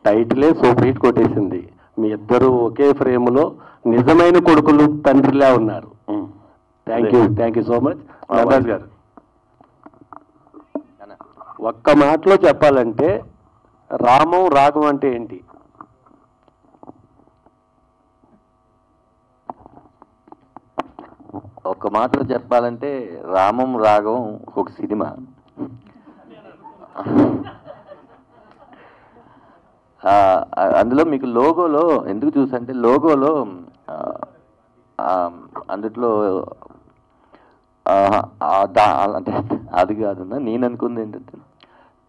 టైటిలే సూపర్ హిట్ కొట్టేసింది. మీ ఇద్దరు ఒకే ఫ్రేమ్లో నిజమైన కొడుకులు తండ్రిలా ఉన్నారు. Thank you so much. Nawaz గారు, ఒక్క మాటలో చెప్పాలంటే రామం రాఘవం అంటే ఏంటి? ఒక్క మాటలో చెప్పాలంటే రామం రాఘవం ఒక సినిమా. అందులో మీకు లోగోలో ఎందుకు చూసంటే, లోగోలో అందుట్లో అంటే అది కాదన్నా, నేను అనుకుంది ఏంటంటే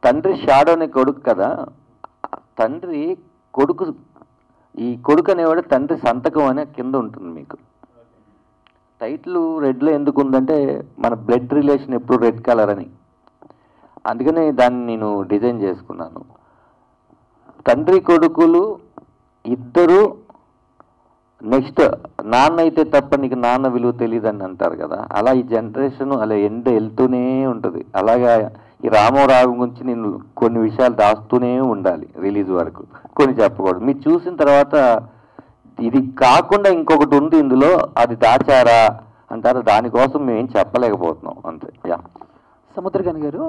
తండ్రి షాడో అనే కొడుకు కదా, తండ్రి కొడుకు, ఈ కొడుకు అనేవాడు తండ్రి సంతకం అనే కింద ఉంటుంది. మీకు టైటిల్ రెడ్లో ఎందుకు ఉందంటే మన బ్లడ్ రిలేషన్ ఎప్పుడు రెడ్ కలర్ అని, అందుకనే దాన్ని నేను డిజైన్ చేసుకున్నాను. తండ్రి కొడుకులు ఇద్దరు నెక్స్ట్ నాన్న అయితే తప్ప నీకు నాన్న విలువ తెలియదని అంటారు కదా, అలా ఈ జనరేషన్ అలా వెళ్తూనే ఉంటుంది. అలాగా ఈ రామరావు గురించి నేను కొన్ని విషయాలు దాస్తూనే ఉండాలి రిలీజ్ వరకు, కొన్ని చెప్పకూడదు. మీరు చూసిన తర్వాత ఇది కాకుండా ఇంకొకటి ఉంది ఇందులో, అది దాచారా అంటారు, దానికోసం మేము ఏం చెప్పలేకపోతున్నాం అంతే. యా, సముద్రగని గారు,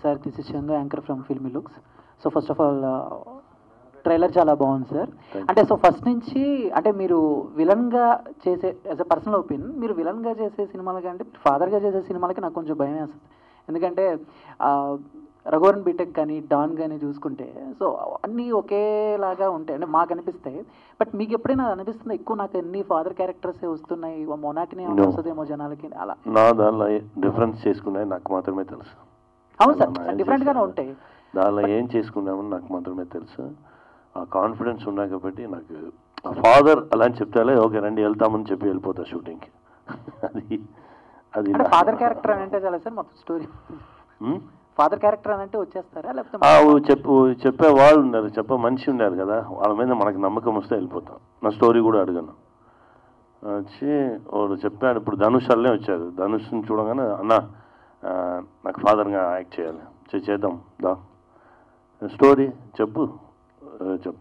sir this is Chandu, anchor from filmy looks. So first of all trailer చాలా బాగుంది సార్. అంటే సో ఫస్ట్ నుంచి అంటే మీరు విలన్గా చేసే, యాజ్ అ పర్సనల్ ఒపీనియన్, మీరు విలన్గా చేసే సినిమాలకి అంటే ఫాదర్గా చేసే సినిమాలకి నాకు కొంచెం భయం వేస్తుంది. ఎందుకంటే రఘువరన్ బీటెక్ కానీ డాన్ కానీ చూసుకుంటే సో అన్నీ ఒకేలాగా ఉంటాయి అంటే మాకు అనిపిస్తాయి. బట్ మీకు ఎప్పుడైనా అనిపిస్తుంది ఎక్కువ నాకు అన్ని ఫాదర్ క్యారెక్టర్సే వస్తున్నాయి, మొనాటిని వస్తుందేమో జనాలకి అలా? నా దానిలో డిఫరెన్స్ చేసుకున్నాయి నాకు మాత్రమే తెలుసు. అవును సార్, డిఫరెంట్గానే ఉంటాయి. దానిలో ఏం చేసుకున్నామని నాకు మాత్రమే తెలుసు. ఆ కాన్ఫిడెన్స్ ఉన్నా కాబట్టి నాకు ఫాదర్ అలా అని చెప్తే ఓకే రండి వెళ్తామని చెప్పి వెళ్ళిపోతా షూటింగ్కి. అది ఫాదర్ క్యారెక్టర్ అని అంటే చాలా సార్ మొత్తం స్టోరీ ఫాదర్ క్యారెక్టర్ అని అంటే వచ్చేస్తారా లేకపోతే చెప్పే వాళ్ళు ఉన్నారు, చెప్పే మనిషి ఉన్నారు కదా, వాళ్ళ మీద మనకు నమ్మకం వస్తే వెళ్ళిపోతాం. నా స్టోరీ కూడా అడిగాను, వచ్చి వాడు చెప్పాడు. ఇప్పుడు ధనుష్ అల్లే వచ్చారు. ధనుష్ని చూడగానే అన్న నాకు ఫాదర్గా యాక్ట్ చేయాలి, చేద్దాం దా స్టోరీ చెప్పు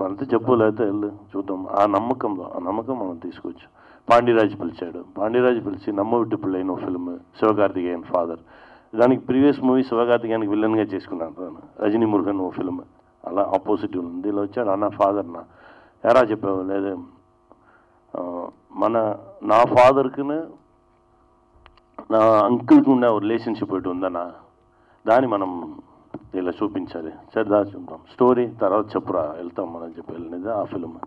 అంతే చెప్పు, లేకపోతే వెళ్ళు చూద్దాం. ఆ నమ్మకం మనం తీసుకోవచ్చు. పాండిరాజ్ పిలిచాడు. పాండిరాజ్ పిలిచి నమ్మవిట్టు పిల్లైన ఫిల్మ్ శివకార్తికేయన్ ఫాదర్. దానికి ప్రీవియస్ మూవీ శివకార్తికేయన్కి విలన్గా చేసుకున్నాను. రజనీ మురుగన్ ఓ ఫిల్మ్ అలా ఆపోజిట్ ఉంది. ఇలా వచ్చాడు అన్న ఫాదర్ ఎరా చెప్పావు లేదు నా ఫాదర్కి నా అంకుల్కి ఉన్న రిలేషన్షిప్ ఒకటి ఉందన్న, దాన్ని మనం ఇలా చూపించాలి. సరే దా చూద్దాం స్టోరీ తర్వాత చెప్పురా వెళ్తాం మనం చెప్పి వెళ్ళినది ఆ ఫిల్మ్.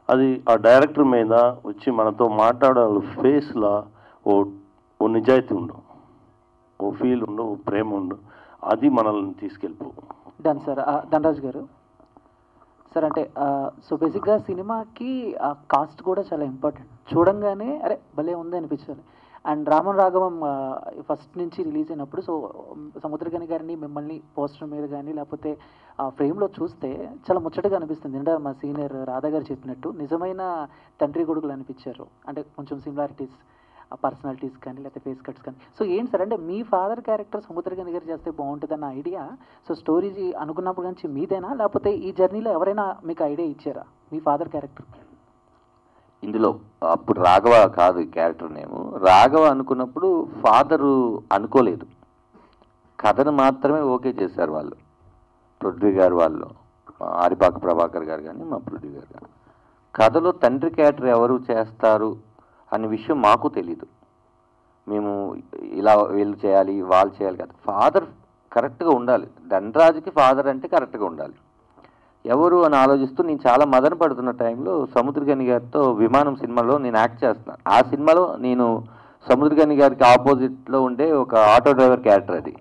అది ఆ డైరెక్టర్ మీద వచ్చి మనతో మాట్లాడాలి. ఫేస్లో ఓ నిజాయితీ ఉండు, ఓ ఫీల్ ఉండు, ఓ ప్రేమ ఉండు, అది మనల్ని తీసుకెళ్ళిపో. Done sir. ధనరాజ్ గారు సార్ అంటే సో బేసిక్గా సినిమాకి కాస్ట్ కూడా చాలా ఇంపార్టెంట్. చూడంగానే అరే భలే ఉంది అనిపించాలి. అండ్ రామన్ రాఘవం ఫస్ట్ నుంచి రిలీజ్ అయినప్పుడు సో సముద్రగని గారిని మిమ్మల్ని పోస్టర్ మీద కానీ లేకపోతే ఫ్రేమ్లో చూస్తే చాలా ముచ్చటగా అనిపిస్తుంది. అంటే మా సీనియర్ రాధా గారు చెప్పినట్టు నిజమైన తండ్రి కొడుకులు అనిపించారు. అంటే కొంచెం సిమిలారిటీస్ పర్సనాలిటీస్ కానీ లేకపోతే ఫేస్ కట్స్ కానీ. సో ఏంటి సార్ అంటే మీ ఫాదర్ క్యారెక్టర్ సముద్రగని గారు చేస్తే బాగుంటుందన్న ఐడియా సో స్టోరీ అనుకున్నప్పుడు నుంచి మీదేనా లేకపోతే ఈ జర్నీలో ఎవరైనా మీకు ఐడియా ఇచ్చారా మీ ఫాదర్ క్యారెక్టర్? ఇందులో అప్పుడు రాఘవ కాదు క్యారెక్టర్ నేము. రాఘవ అనుకున్నప్పుడు ఫాదరు అనుకోలేదు, కథను మాత్రమే ఓకే చేశారు వాళ్ళు, ప్రొడ్యూసర్ గారు వాళ్ళు, ఆరిపాక ప్రభాకర్ గారు కానీ మా ప్రొడ్యూసర్ గారు. కథలో తండ్రి క్యారెక్టర్ ఎవరు చేస్తారు అనే విషయం మాకు తెలీదు. మేము ఇలా వీళ్ళు చేయాలి వాళ్ళు చేయాలి కదా, ఫాదర్ కరెక్ట్గా ఉండాలి. ధనరాజుకి ఫాదర్ అంటే కరెక్ట్గా ఉండాలి. ఎవరు అని ఆలోచిస్తూ నేను చాలా మదన పడుతున్న టైంలో సముద్రగని గారితో విమానం సినిమాలో నేను యాక్ట్ చేస్తున్నాను. ఆ సినిమాలో నేను సముద్రగని గారికి ఆపోజిట్లో ఉండే ఒక ఆటో డ్రైవర్ క్యారెక్టర్ అది.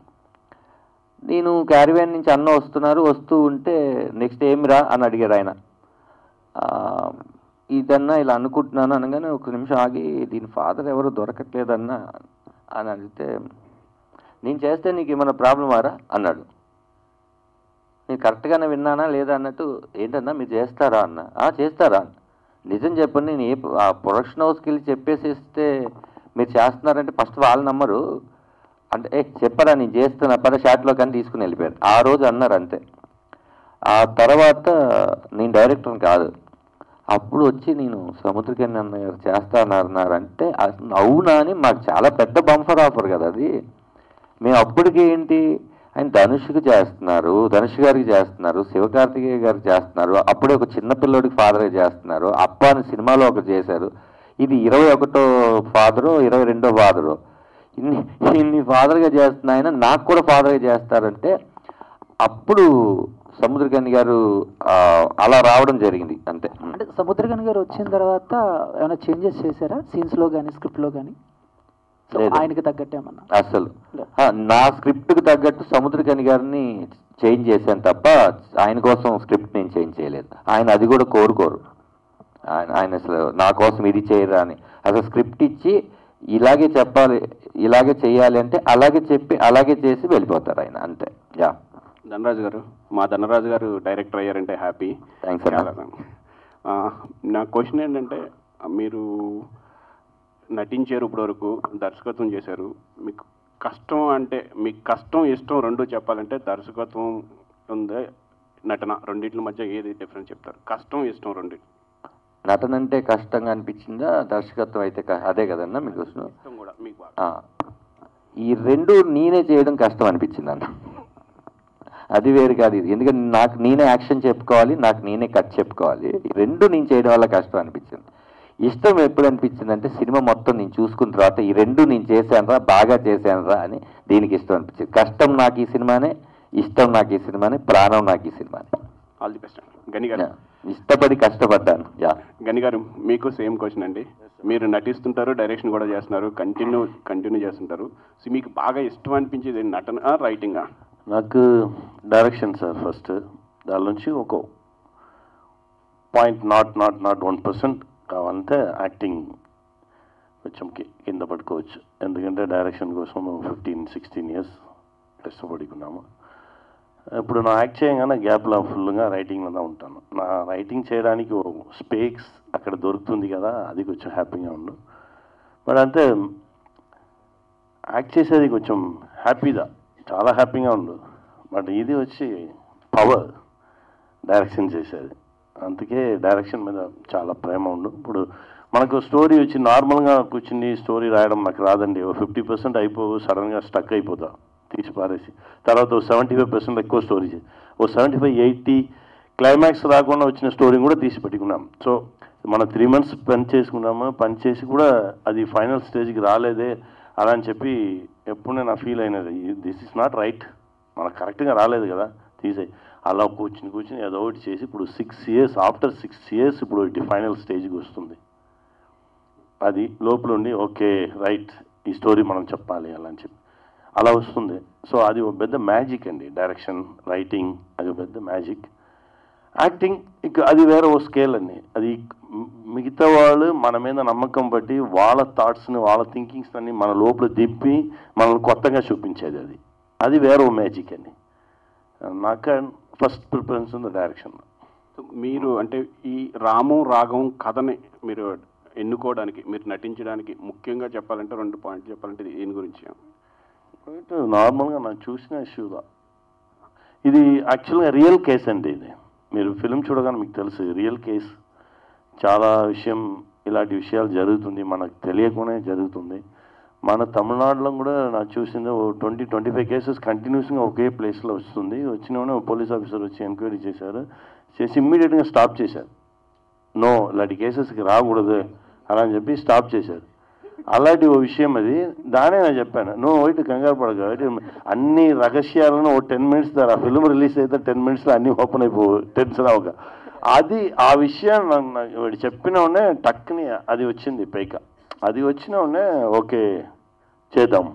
నేను క్యారివ్యాన్ నుంచి అన్న వస్తూ ఉంటే నెక్స్ట్ ఏమిరా అని అడిగాడు ఆయన. ఇదన్నా ఇలా అనుకుంటున్నాను అనగానే ఒక నిమిషం ఆగి దీని ఫాదర్ ఎవరు దొరకట్లేదన్నా అని అడిగితే నేను చేస్తే నీకు ఏమైనా ప్రాబ్లం ఆరా అన్నాడు. నేను కరెక్ట్గానే విన్నానా లేదా అన్నట్టు ఏంటన్నా మీరు చేస్తారా అన్న. చేస్తారా నిజం చెప్పండి, నేను ఆ ప్రొడక్షన్ హౌస్కి వెళ్ళి చెప్పేసేస్తే మీరు చేస్తున్నారంటే ఫస్ట్ వాళ్ళు నమ్మరు అంటే చెప్పరా నేను చేస్తున్నా పద షాట్లో కానీ తీసుకుని వెళ్ళిపోయారు. ఆ రోజు అన్నారు అంతే. ఆ తర్వాత నేను డైరెక్టర్ని కాదు, అప్పుడు వచ్చి నేను సముద్రకని అన్నారు చేస్తా అన్నారంటే అవునా అని మాకు చాలా పెద్ద బంఫర్ ఆఫర్ కదా అది. మేము అప్పటికి ఏంటి ఆయన ధనుష్కి చేస్తున్నారు, ధనుష్ గారికి చేస్తున్నారు, శివకార్తికేయ గారికి చేస్తున్నారు, అప్పుడే ఒక చిన్నపిల్లోడికి ఫాదర్గా చేస్తున్నారు, అప్ప అని సినిమాలో ఒకటి చేశారు. ఇది 21వ ఫాదరు 22వ ఫాదరు, ఇన్ని ఫాదర్గా చేస్తున్న ఆయన నాకు కూడా ఫాదర్గా చేస్తారంటే అప్పుడు సముద్రగని గారు అలా రావడం జరిగింది అంతే. అంటే సముద్రగని గారు వచ్చిన తర్వాత ఏమైనా చేంజెస్ చేశారా సీన్స్లో కానీ స్క్రిప్ట్లో కానీ? ఆయనకి తగ్గట్టు ఏమన్నా? అసలు నా స్క్రిప్ట్కి తగ్గట్టు సముద్రగని గారిని చేంజ్ చేశాను తప్ప ఆయన కోసం స్క్రిప్ట్ నేను చేంజ్ చేయలేదు. ఆయన అది కూడా కోరుకోరు. ఆయన అసలు నా కోసం ఇది చేయరా అని అసలు స్క్రిప్ట్ ఇచ్చి ఇలాగే చెప్పాలి ఇలాగే చేయాలి అంటే అలాగే చెప్పి అలాగే చేసి వెళ్ళిపోతారు ఆయన అంతే. యా ధనరాజు గారు, మా ధనరాజు గారు డైరెక్టర్ అయ్యారంటే హ్యాపీ. థ్యాంక్స్ అన్న. నా క్వశ్చన్ ఏంటంటే మీరు నటించారు ఇప్పటివరకు, దర్శకత్వం చేశారు, మీకు కష్టం అంటే మీకు కష్టం ఇష్టం రెండు చెప్పాలంటే దర్శకత్వం ఉందే నటన రెండింటి మధ్య ఏది డిఫరెన్స్ చెప్తారు? కష్టం ఇష్టం రెండు. నటన అంటే కష్టంగా అనిపించిందా, దర్శకత్వం అయితే అదే కదన్నా మీకు ఇష్టం కూడా మీకు? ఈ రెండు నేనే చేయడం కష్టం అనిపించింది అన్న, అది వేరు కాదు ఇది. ఎందుకంటే నాకు నేనే యాక్షన్ చెప్పుకోవాలి, నాకు నేనే కట్ చెప్పుకోవాలి. ఈ రెండు నేను చేయడం వల్ల కష్టం అనిపించింది. ఇష్టం ఎప్పుడు అనిపించింది అంటే సినిమా మొత్తం నేను చూసుకున్న తర్వాత ఈ రెండు నేను చేశానురా, బాగా చేశానురా అని దీనికి ఇష్టం అనిపించింది. కష్టం నాకు ఈ సినిమానే, ఇష్టం నాకు ఈ సినిమానే, ప్రాణం నాకు ఈ సినిమానే. All the best. గని గారు, ఇష్టపడి కష్టపడ్డాను. యా గని గారు, మీకు సేమ్ క్వశ్చన్ అండి. మీరు నటిస్తుంటారు, డైరెక్షన్ కూడా చేస్తున్నారు, కంటిన్యూ చేస్తుంటారు. సో మీకు బాగా ఇష్టం అనిపించేది నటన రైటింగా? నాకు డైరెక్షన్ సార్ ఫస్ట్. దాని నుంచి .0.001% కావాలంటే యాక్టింగ్ కొంచెం కింద పట్టుకోవచ్చు. ఎందుకంటే డైరెక్షన్ కోసం 15-16 ఇయర్స్ కష్టపడుకున్నాము. ఇప్పుడు నా యాక్ట్ చేయగానే గ్యాప్లో ఫుల్గా రైటింగ్లో ఉంటాను. నా రైటింగ్ చేయడానికి స్పేస్ అక్కడ దొరుకుతుంది కదా, అది కొంచెం హ్యాపీగా ఉండు. బట్ అంతే యాక్ట్ చేసేది కొంచెం హ్యాపీగా, చాలా హ్యాపీగా ఉండు. బట్ ఇది వచ్చి పవర్ డైరెక్షన్ చేసేది, అందుకే డైరెక్షన్ మీద చాలా ప్రేమ ఉండు. ఇప్పుడు మనకు స్టోరీ వచ్చి నార్మల్గా కూర్చుని స్టోరీ రాయడం నాకు రాదండి. 50% అయిపోవు, సడన్గా స్టక్ అయిపోతా తీసి పారేసి. తర్వాత 75% ఎక్కువ స్టోరీ 75-80 క్లైమాక్స్ రాకుండా వచ్చిన స్టోరీ కూడా తీసి పెట్టుకున్నాం. సో మనం 3 months పని చేసుకున్నాము, పని చేసి కూడా అది ఫైనల్ స్టేజ్కి రాలేదే అలా అని చెప్పి ఎప్పుడూ నా ఫీల్ అయినది, దిస్ ఇస్ నాట్ రైట్, మనకు కరెక్ట్గా రాలేదు కదా తీసే. అలా కూర్చుని ఏదో ఒకటి చేసి ఇప్పుడు 6 years, ఆఫ్టర్ 6 years ఇప్పుడు ఇటు ఫైనల్ స్టేజ్కి వస్తుంది. అది లోపల ఉండి ఓకే రైట్, ఈ స్టోరీ మనం చెప్పాలి అలా అని చెప్పి అలా వస్తుంది. సో అది ఒక పెద్ద మ్యాజిక్ అండి, డైరెక్షన్, రైటింగ్ అది ఒక పెద్ద మ్యాజిక్. యాక్టింగ్ ఇక అది వేరే ఓ స్కేల్ అండి. అది మిగతా వాళ్ళు మన మీద నమ్మకం బట్టి వాళ్ళ థాట్స్ని, వాళ్ళ థింకింగ్స్ అన్ని మన లోపల దిప్పి మనల్ని కొత్తగా చూపించేది, అది వేరే ఓ మ్యాజిక్ అండి. నాకు ఫస్ట్ ప్రిఫరెన్స్ ఉంది డైరెక్షన్. మీరు అంటే ఈ రాము రాఘవం కథని మీరు ఎన్నుకోవడానికి, మీరు నటించడానికి ముఖ్యంగా చెప్పాలంటే 2 పాయింట్లు చెప్పాలంటే దీని గురించి. నార్మల్గా నాకు చూసిన ఇష్యూగా ఇది యాక్చువల్గా రియల్ కేస్ అండి. ఇది మీరు ఫిలిం చూడగానే మీకు తెలుసు రియల్ కేస్. చాలా ఇలాంటి విషయాలు జరుగుతుంది, మనకు తెలియకుండానే జరుగుతుంది. మన తమిళనాడులో కూడా నాకు చూసింది 20-25 కేసెస్ కంటిన్యూస్గా ఒకే ప్లేస్లో వస్తుంది. వచ్చిన పోలీస్ ఆఫీసర్ వచ్చి ఎంక్వైరీ చేశారు, చేసి ఇమ్మీడియట్గా స్టాప్ చేశారు. నో, ఇలాంటి కేసెస్కి రాకూడదు అలా అని చెప్పి స్టాప్ చేశారు. అలాంటి ఓ విషయం అది, దానే నేను చెప్పాను, నువ్వు ఒకటి కంగారు పడక, అన్ని రహస్యాలను 10 minutes ద్వారా ఫిల్మ్ రిలీజ్ అయితే 10 minutes అన్నీ ఓపెన్ అయిపోవు, టెన్షన్ అవ్వక. అది ఆ విషయం వాడు చెప్పిన ఉనే టక్ని అది వచ్చింది పైక. అది వచ్చిన ఉనే ఓకే చేద్దాం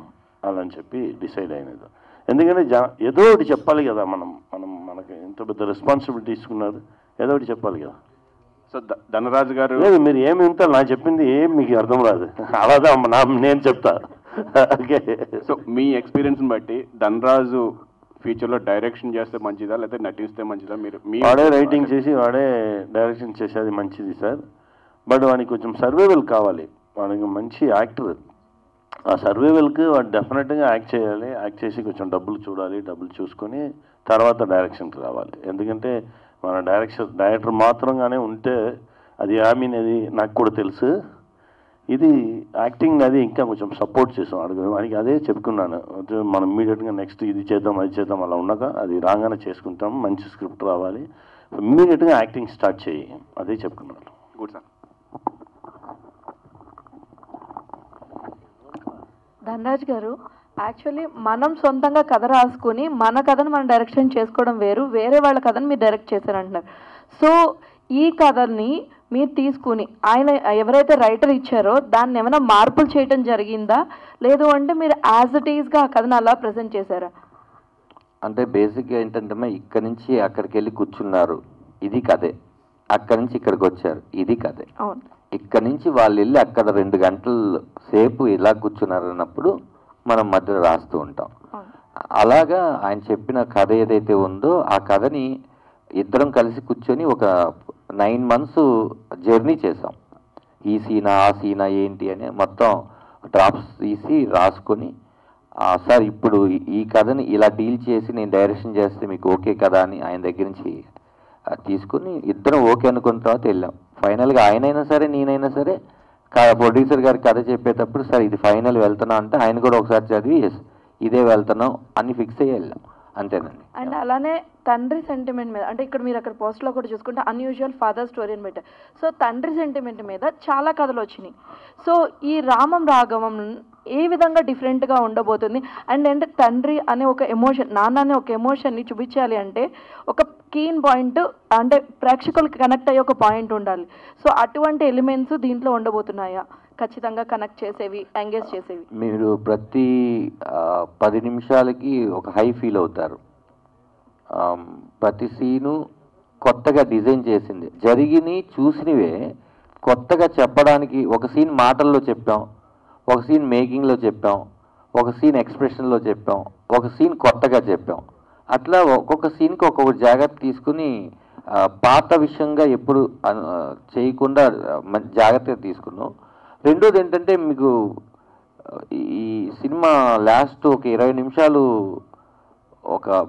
అలా అని చెప్పి డిసైడ్ అయినది. ఎందుకంటే ఏదో ఒకటి చెప్పాలి కదా, మనకి ఎంత పెద్ద రెస్పాన్సిబిలిటీ తీసుకున్నారు, ఏదో ఒకటి చెప్పాలి కదా. సో ధనరాజు గారు లేదు, మీరు ఏమి వింటారు, నాకు చెప్పింది ఏం మీకు అర్థం రాదు, అలాదా నేను చెప్తా. ఓకే, సో మీ ఎక్స్పీరియన్స్ని బట్టి ధనరాజు ఫ్యూచర్లో డైరెక్షన్ చేస్తే మంచిదా లేకపోతే నటిస్తే మంచిదా? మీరు వాడే రైటింగ్ చేసి వాడే డైరెక్షన్ చేసేది మంచిది సార్. బట్ వానికి కొంచెం సర్వైవల్ కావాలి, వానికి మంచి యాక్టర్. ఆ సర్వైవల్కి వాడు డెఫినెట్గా యాక్ట్ చేయాలి, యాక్ట్ చేసి కొంచెం డబ్బులు చూడాలి, డబ్బులు చూసుకొని తర్వాత డైరెక్షన్కి రావాలి. ఎందుకంటే మన డైరెక్టర్ మాత్రంగానే ఉంటే అది అది నాకు కూడా తెలుసు. ఇది యాక్టింగ్ అది ఇంకా కొంచెం సపోర్ట్ చేసాం వానికి అదే చెప్పుకున్నాను. మనం ఇమ్మీడియట్గా నెక్స్ట్ ఇది చేద్దాం అది చేద్దాం అలా ఉన్నాక అది రాగానే చేసుకుంటాం, మంచి స్క్రిప్ట్ రావాలి, ఇమ్మీడియట్గా యాక్టింగ్ స్టార్ట్ చేయి, అదే చెప్పుకున్నాను. Good sir. ధనరాజ్ గారు, యాక్చువల్లీ మనం సొంతంగా కథ రాసుకుని మన కథను మనం డైరెక్షన్ చేసుకోవడం వేరు, వేరే వాళ్ళ కథను మీరు డైరెక్ట్ చేశారంటున్నారు. సో ఈ కథని మీరు తీసుకుని ఆయన ఎవరైతే రైటర్ ఇచ్చారో దాన్ని ఏమైనా మార్పులు చేయడం జరిగిందా, లేదు అంటే మీరు యాజ్ ఇట్ ఈస్గా ఆ కథను అలా ప్రజెంట్ చేశారా? అంటే బేసిక్గా ఏంటంటే ఇక్కడి నుంచి అక్కడికి వెళ్ళి కూర్చున్నారు, ఇది కథే. అక్కడి నుంచి ఇక్కడికి వచ్చారు, ఇది కథే. ఇక్కడి నుంచి వాళ్ళు వెళ్ళి అక్కడ 2 గంటల సేపు ఇలా కూర్చున్నారు అన్నప్పుడు మనం మధ్యలో రాస్తూ ఉంటాం. అలాగా ఆయన చెప్పిన కథ ఏదైతే ఉందో ఆ కథని ఇద్దరం కలిసి కూర్చొని ఒక 9 months జర్నీ చేసాం. ఈ సీనా ఆ సీనా ఏంటి అని మొత్తం డ్రాప్స్ తీసి రాసుకొని, సార్ ఇప్పుడు ఈ కథని ఇలా డీల్ చేసి నేను డైరెక్షన్ చేస్తే మీకు ఓకే కదా అని ఆయన దగ్గర నుంచి తీసుకుని ఇద్దరం ఓకే అనుకున్న తర్వాత వెళ్ళాం. ఫైనల్గా ఆయనైనా సరే నేనైనా సరే ప్రొడ్యూసర్ గారికి కథ చెప్పేటప్పుడు సార్ ఇది ఫైనల్ వెళ్తున్నా అంటే ఆయన కూడా ఒకసారి చదివి ఎస్ ఇదే వెళ్తున్నాం అని ఫిక్స్ అయ్యి వెళ్ళాం, అంతేనండి. అండ్ అలానే తండ్రి సెంటిమెంట్ మీద, అంటే ఇక్కడ మీరు అక్కడ పోస్ట్లో కూడా చూసుకుంటే అన్యూజువల్ ఫాదర్ స్టోరీ అని పెట్టారు. సో తండ్రి సెంటిమెంట్ మీద చాలా కథలు వచ్చినాయి. సో ఈ రామం రాఘవం ఏ విధంగా డిఫరెంట్గా ఉండబోతుంది? అండ్ అంటే తండ్రి అనే ఒక ఎమోషన్, నాన్న అనే ఒక ఎమోషన్ని చూపించాలి అంటే ఒక కీన్ పాయింట్, అంటే ప్రేక్షకులకి కనెక్ట్ అయ్యే ఒక పాయింట్ ఉండాలి. సో అటువంటి ఎలిమెంట్స్ దీంట్లో ఉండబోతున్నాయా ఖచ్చితంగా కనెక్ట్ చేసేవి, ఎంగేజ్ చేసేవి? మీరు ప్రతి 10 నిమిషాలకి ఒక హై ఫీల్ అవుతారు. ప్రతి సీను కొత్తగా డిజైన్ చేసింది, జరిగిని చూసినవే కొత్తగా చెప్పడానికి. ఒక సీన్ మాటల్లో చెప్పాం, ఒక సీన్ మేకింగ్లో చెప్పాం, ఒక సీన్ ఎక్స్ప్రెషన్లో చెప్పాం, ఒక సీన్ కొత్తగా చెప్పాం. అట్లా ఒక్కొక్క సీన్కి ఒక్కొక్క జాగ్రత్త తీసుకుని పాత విషయంగా ఎప్పుడు చేయకుండా జాగ్రత్తగా తీసుకున్నాం. రెండోది ఏంటంటే, మీకు ఈ సినిమా లాస్ట్ ఒక 20 నిమిషాలు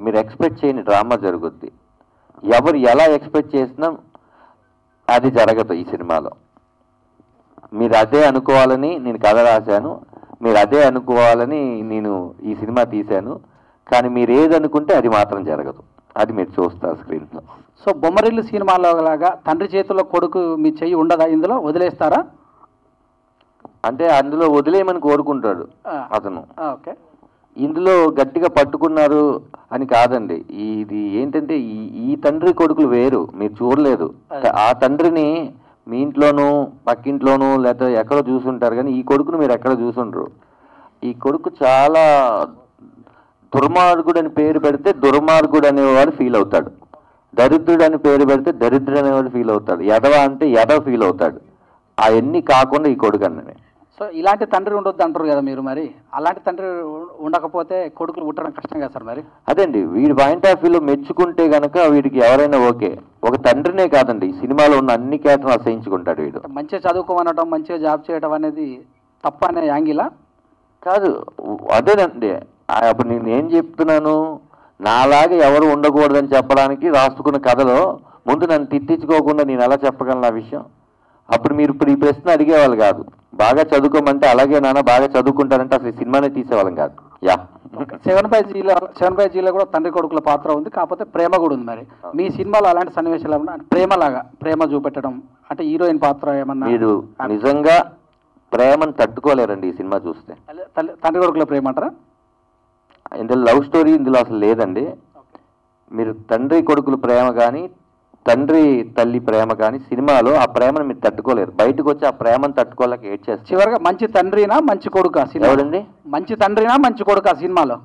మీరు ఎక్స్పెక్ట్ చేయని డ్రామా జరుగుద్ది. ఎవరు ఎలా ఎక్స్పెక్ట్ చేసినా అది జరగదు ఈ సినిమాలో. మీరు అదే అనుకోవాలని నేను కథ రాశాను, మీరు అదే అనుకోవాలని నేను ఈ సినిమా తీశాను, కానీ మీరు ఏది అనుకుంటే అది మాత్రం జరగదు. అది మీరు చూస్తారు స్క్రీన్లో. సో బొమ్మరిల్లు సినిమాలో లాగా తండ్రి చేతిలో కొడుకు మీ చెయ్యి ఉండదా, ఇందులో వదిలేస్తారా? అంటే అందులో వదిలేయమని కోరుకుంటాడు అతను. ఓకే. ఇందులో గట్టిగా పట్టుకున్నారు అని కాదండి. ఇది ఏంటంటే ఈ తండ్రి కొడుకులు వేరు, మీరు చూడలేదు. ఆ తండ్రిని మీ ఇంట్లోనూ పక్కింట్లోనూ లేకపోతే ఎక్కడో చూసుంటారు, కానీ ఈ కొడుకును మీరు ఎక్కడ చూసుంటారు. ఈ కొడుకు చాలా దుర్మార్గుడు అని పేరు పెడితే దుర్మార్గుడు అనేవాడు ఫీల్ అవుతాడు, దరిద్రుడు అని పేరు పెడితే దరిద్రుడు అనేవాడు ఫీల్ అవుతాడు, ఎదవ అంటే ఎదవ ఫీల్ అవుతాడు. అవన్నీ కాకుండా ఈ కొడుకు అన్నది. సో ఇలాంటి తండ్రి ఉండొద్దు అంటారు కదా మీరు, మరి అలాంటి తండ్రి ఉండకపోతే కొడుకులు పుట్టడం కష్టం కదా సార్ మరి? అదండి వీడి పాయింట్ ఆఫ్ వ్యూలో మెచ్చుకుంటే కనుక వీడికి ఎవరైనా ఓకే. ఒక తండ్రినే కాదండి, ఈ సినిమాలో ఉన్న అన్ని క్యారెక్టర్లు అసహించుకుంటాడు వీడు. మంచిగా చదువుకోమనడం, మంచిగా జాబ్ చేయడం అనేది తప్ప అనే యాంగిలా కాదు. అదేనండి, అప్పుడు నేను ఏం చెప్తున్నాను, నాలాగా ఎవరు ఉండకూడదని చెప్పడానికి రాసుకున్న కథలో ముందు నన్ను తిట్టించుకోకుండా నేను ఎలా చెప్పగలను ఆ విషయం? అప్పుడు మీరు ఇప్పుడు ఈ ప్రశ్న అడిగేవాళ్ళు కాదు. బాగా చదువుకోమంటే అలాగే నాన్న బాగా చదువుకుంటారంటే అసలు సినిమానే తీసేవాళ్ళం కాదు. యా 75Gలో కూడా తండ్రి కొడుకుల పాత్ర ఉంది, కాకపోతే ప్రేమ కూడా ఉంది. మరి మీ సినిమాలో అలాంటి సన్నివేశాలు ఏమన్నా ప్రేమలాగా ప్రేమ చూపెట్టడం అంటే హీరోయిన్ పాత్ర ఏమన్నా? మీరు నిజంగా ప్రేమను తట్టుకోలేరండి ఈ సినిమా చూస్తే. తండ్రి కొడుకుల ప్రేమ అంటారా? ఇందులో లవ్ స్టోరీ ఇందులో అసలు లేదండి. మీరు తండ్రి కొడుకుల ప్రేమ కానీ తండ్రి తల్లి ప్రేమ కానీ సినిమాలో ఆ ప్రేమను మీరు తట్టుకోలేరు. బయటకు వచ్చి ఆ ప్రేమను తట్టుకోలేక ఏడ్ చేస్తారు. చివరిగా మంచి తండ్రినా మంచి కొడుకు ఎవరండి? మంచి తండ్రినా మంచి కొడుకు సినిమాలో?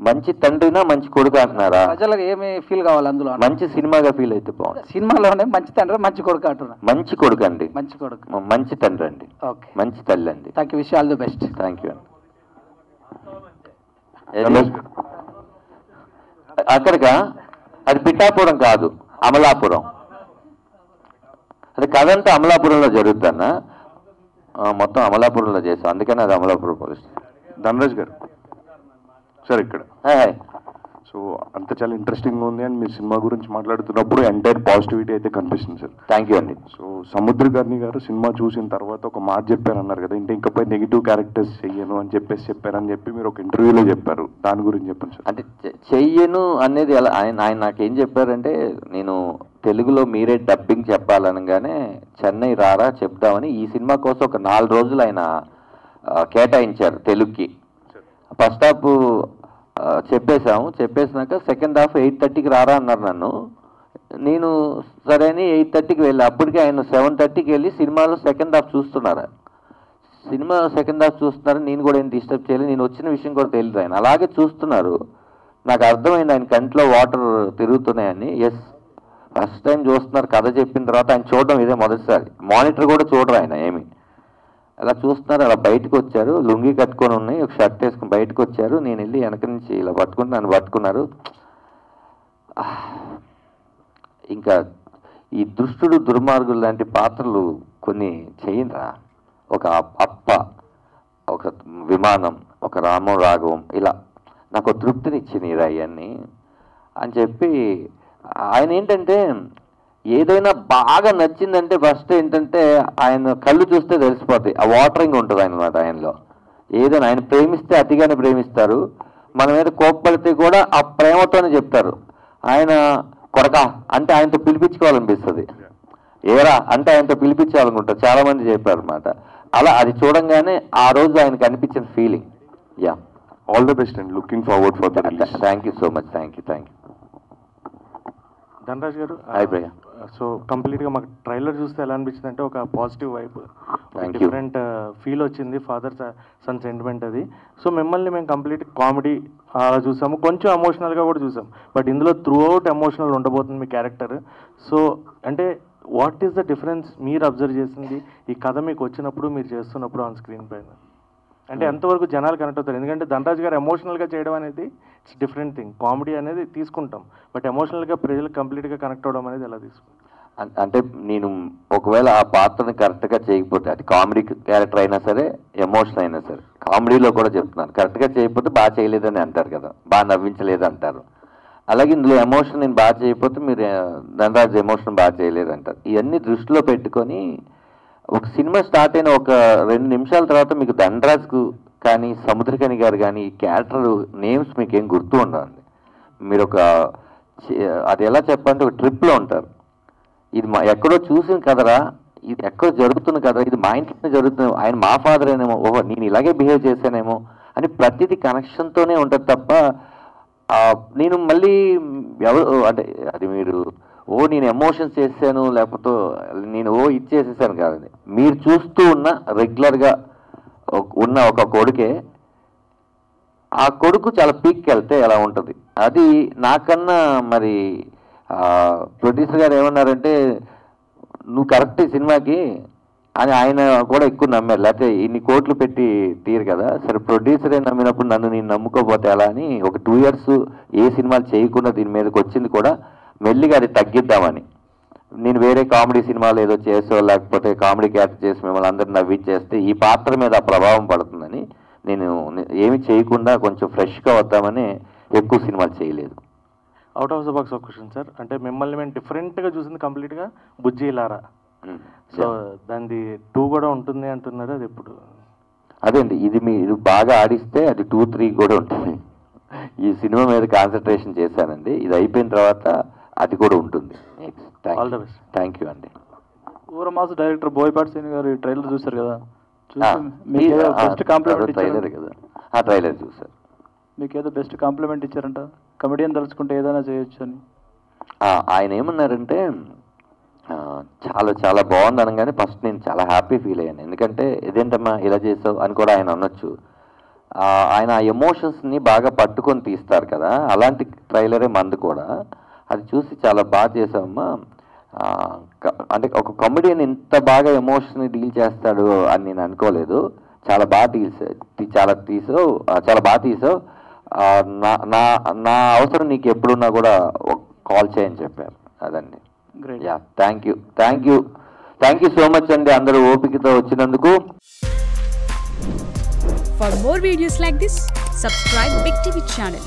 మంచి తండ్రినా మంచి కొడుకు అంటున్నారా? ప్రజలకు ఏమి ఫీల్ కావాలి అందులో? మంచి సినిమాగా ఫీల్ అయితే బాగుంది. సినిమాలోనే మంచి తండ్రి మంచి కొడుకు అంటున్నా. మంచి కొడుకు అండి, మంచి కొడుకు, మంచి తండ్రి అండి, ఓకే, మంచి తల్లి అండి. Thank you, wish all the best. Thank you అండి. అక్కడికా అది పిఠాపురం కాదు, అమలాపురం. అది కథ అంతా అమలాపురంలో జరుగుతుందన్న, మొత్తం అమలాపురంలో చేస్తాం, అందుకని అది అమలాపురం పోలీస్. ధనరాజ్ గారు సార్ ఇక్కడ సో అంత చాలా ఇంట్రెస్టింగ్గా ఉంది. అండ్ మీరు సినిమా గురించి మాట్లాడుతున్నప్పుడు ఎంటైర్ పాజిటివిటీ అయితే కనిపిస్తుంది సార్. థ్యాంక్ యూ అండి. సో సముద్రకర్ణి గారు సినిమా చూసిన తర్వాత ఒక మాట చెప్పారన్నారు కదా, ఇంకపై నెగిటివ్ క్యారెక్టర్స్ చెయ్యను అని చెప్పారని చెప్పి మీరు ఒక ఇంటర్వ్యూలో చెప్పారు. దాని గురించి చెప్పండి సార్. అంటే చెయ్యను అనేది ఎలా ఆయన నాకేం చెప్పారంటే, నేను తెలుగులో మీరే డబ్బింగ్ చెప్పాలనగానే చెన్నై రారా చెప్దామని ఈ సినిమా కోసం ఒక 4 రోజులు ఆయన కేటాయించారు తెలుగుకి. ఫస్ట్ హాఫ్ చెప్పేసినాక సెకండ్ హాఫ్ 8:30కి రారా అన్నారు నన్ను. నేను సరే అని 8:30కి వెళ్ళి, అప్పటికి ఆయన 7:30కి వెళ్ళి సినిమాలో సెకండ్ హాఫ్ చూస్తున్నారు. సినిమా సెకండ్ హాఫ్ చూస్తున్నారు, నేను కూడా ఏం డిస్టర్బ్ చేయలేదు. నేను వచ్చిన విషయం కూడా తెలియదు. ఆయన అలాగే చూస్తున్నారు. నాకు అర్థమైంది ఆయన కంట్లో వాటర్ తిరుగుతున్నాయని. ఎస్, ఫస్ట్ టైం చూస్తున్నారు. కథ చెప్పిన తర్వాత ఆయన చూడడం ఇదే మొదటిసారి. మానిటర్ కూడా చూడరు ఆయన ఏమి. అలా చూస్తున్నారు. అలా బయటకు వచ్చారు, లుంగి కట్టుకొని ఉన్నాయి, ఒక షర్ట్ వేసుకుని బయటకు వచ్చారు. నేను వెళ్ళి వెనక నుంచి ఇలా పట్టుకుని నన్ను పట్టుకున్నారు. ఇంకా ఈ దుష్టుడు దుర్మార్గులు లాంటి పాత్రలు కొన్ని చేయండిరా. ఒక అప్ప, ఒక విమానం, ఒక రామం రాఘవం, ఇలా నాకు తృప్తినిచ్చినాయిరా ఇవన్నీ అని చెప్పి. ఆయన ఏంటంటే ఏదైనా బాగా నచ్చిందంటే ఫస్ట్ ఏంటంటే ఆయన కళ్ళు చూస్తే తెలిసిపోతాయి. ఆ వాటరింగ్ ఉంటుంది అన్నమాట ఆయనలో. ఏదైనా ఆయన ప్రేమిస్తే అతిగానే ప్రేమిస్తారు, మన మీద కోప్పడితే కూడా ఆ ప్రేమతోనే చెప్తారు. ఆయన కొడక అంటే ఆయనతో పిలిపించుకోవాలనిపిస్తుంది, ఏరా అంటే ఆయనతో పిలిపించాలనుకుంటారు. చాలా మంది చెప్పారు అనమాట. అలా అది చూడంగానే ఆ రోజు ఆయనకు అనిపించిన feeling. Yeah, all the best and looking forward for the release. Thank you so much. Thank you. Dhanraj గారు, హాయ్ భయ్య. సో కంప్లీట్గా మాకు ట్రైలర్ చూస్తే ఎలా అనిపించింది అంటే ఒక పాజిటివ్ వైబ్, డిఫరెంట్ ఫీల్ వచ్చింది, ఫాదర్ సన్ సెంటిమెంట్ అది. సో మిమ్మల్ని మేము కంప్లీట్ కామెడీ అలా చూసాము, కొంచెం ఎమోషనల్గా కూడా చూసాం. బట్ ఇందులో త్రూ అవుట్ ఎమోషనల్ ఉండబోతుంది మీ క్యారెక్టర్. సో అంటే వాట్ ఈస్ ద డిఫరెన్స్ మీరు అబ్జర్వ్ చేసింది ఈ కథ మీకు వచ్చినప్పుడు, మీరు చేస్తున్నప్పుడు ఆన్ స్క్రీన్ పైన? అంటే ఎంతవరకు జనాలు కనెక్ట్ అవుతారు? ఎందుకంటే ధనరాజ్ గారు ఎమోషనల్గా చేయడం అనేది ఇట్స్ డిఫరెంట్ థింగ్. కామెడీ అనేది తీసుకుంటాం, బట్ ఎమోషనల్గా ప్రజలు కంప్లీట్గా కనెక్ట్ అవ్వడం అనేది ఎలా తీసుకుంటాం? అంటే నేను ఒకవేళ ఆ పాత్రని కరెక్ట్గా చేయకపోతే, అది కామెడీ క్యారెక్టర్ అయినా సరే, ఎమోషన్ అయినా సరే, కామెడీలో కూడా చెప్తున్నాను, కరెక్ట్గా చేయకపోతే బాగా చేయలేదని అంటారు కదా, బాగా నవ్వించలేదు అంటారు. అలాగే ఇందులో ఎమోషన్ నేను బాగా చేయకపోతే మీరు ధనరాజ్ ఎమోషన్ బాగా చేయలేదు అంటారు. ఇవన్నీ దృష్టిలో పెట్టుకొని ఒక సినిమా స్టార్ట్ అయిన ఒక 2 నిమిషాల తర్వాత మీకు ధనరాజ్కు కానీ సముద్రకని గారు కానీ ఈ క్యారెక్టర్ నేమ్స్ మీకు ఏం గుర్తు ఉండవండి. మీరు ఒక అది ఎలా చెప్పాలంటే ఒక ట్రిప్లో ఉంటారు. ఇది మా ఎక్కడో చూసిన కదరా, ఇది ఎక్కడో జరుగుతుంది కదా, ఇది మా ఇంట్లోనే జరుగుతుంది, ఆయన మా ఫాదర్ ఏనేమో, ఓహో నేను ఇలాగే బిహేవ్ చేశానేమో అని ప్రతిదీ కనెక్షన్తోనే ఉంటుంది తప్ప నేను మళ్ళీ ఎవరు అంటే అది మీరు నేను ఎమోషన్స్ చేశాను లేకపోతే నేను ఇచ్చేసేసాను కాదండి. మీరు చూస్తూ ఉన్న రెగ్యులర్గా ఉన్న ఒక కొడుకే, ఆ కొడుకు చాలా పీక్కి వెళ్తే ఎలా ఉంటుంది, అది నాకన్నా మరి ప్రొడ్యూసర్ గారు ఏమన్నారంటే నువ్వు కరెక్ట్ ఈ సినిమాకి అని ఆయన కూడా ఎక్కువ నమ్మారు. లేకపోతే ఇన్ని కోట్లు పెట్టి తీరు కదా, సరే ప్రొడ్యూసరే నమ్మినప్పుడు నన్ను నేను నమ్ముకోపోతే ఎలా అని ఒక 2 years ఏ సినిమాలు చేయకుండా దీని మీదకి వచ్చింది కూడా మెల్లిగా అది తగ్గిద్దామని. నేను వేరే కామెడీ సినిమాలు ఏదో చేసో లేకపోతే కామెడీ క్యారెక్టర్ చేసి మిమ్మల్ని అందరూ నవ్విచ్చేస్తే ఈ పాత్ర మీద ఆ ప్రభావం పడుతుందని నేను ఏమి చేయకుండా కొంచెం ఫ్రెష్గా వద్దామని ఎక్కువ సినిమాలు చేయలేదు. అవుట్ ఆఫ్ ద బాక్స్ ఒక క్వశ్చన్ సార్, అంటే మిమ్మల్ని మేము డిఫరెంట్గా చూసింది కంప్లీట్గా బుజ్జి లారా. సో దాన్ని 2 కూడా ఉంటుంది అంటున్నారు, అది ఎప్పుడు? అదే అండి, ఇది మీరు బాగా ఆడిస్తే అది 2, 3 కూడా ఉంటుంది. ఈ సినిమా మీద కాన్సన్ట్రేషన్ చేశానండి, ఇది అయిపోయిన తర్వాత అది కూడా ఉంటుంది. All the best. Thank you అండి. ఊరమాస్ డైరెక్టర్ బోయపాటి శ్రీని గారు ట్రైలర్ చూశారు కదా, బెస్ట్ కాంప్లిమెంట్ ట్రైలర్ కదా, ఆ ట్రైలర్ చూసారు. మీకు ఏదో బెస్ట్ కాంప్లిమెంట్ ఇచ్చారంట, కమెడియన్ తలుచుకుంటే ఏదైనా చేయొచ్చు అని. ఆయన ఏమన్నారంటే చాలా చాలా బాగుంది అనగానే ఫస్ట్ నేను చాలా హ్యాపీ ఫీల్ అయ్యాను. ఎందుకంటే ఇదేంటమ్మా ఇలా చేసావు అని కూడా ఆయన అనొచ్చు. ఆయన ఎమోషన్స్ని బాగా పట్టుకొని తీస్తారు కదా, అలాంటి ట్రైలరే మంది కూడా. అది చూసి చాలా బాగా చేసావమ్మా, అంటే ఒక కామెడియన్ ఇంత బాగా ఎమోషన్ని డీల్ చేస్తాడు అని నేను అనుకోలేదు, చాలా బాగా చాలా బాగా తీసావు, నా అవసరం నీకు ఎప్పుడున్నా కూడా కాల్ చేయని చెప్పారు. అదండి. Yeah, thank you so much అండి, అందరూ ఓపికతో వచ్చినందుకు. For more videos like this, subscribe Big TV channel.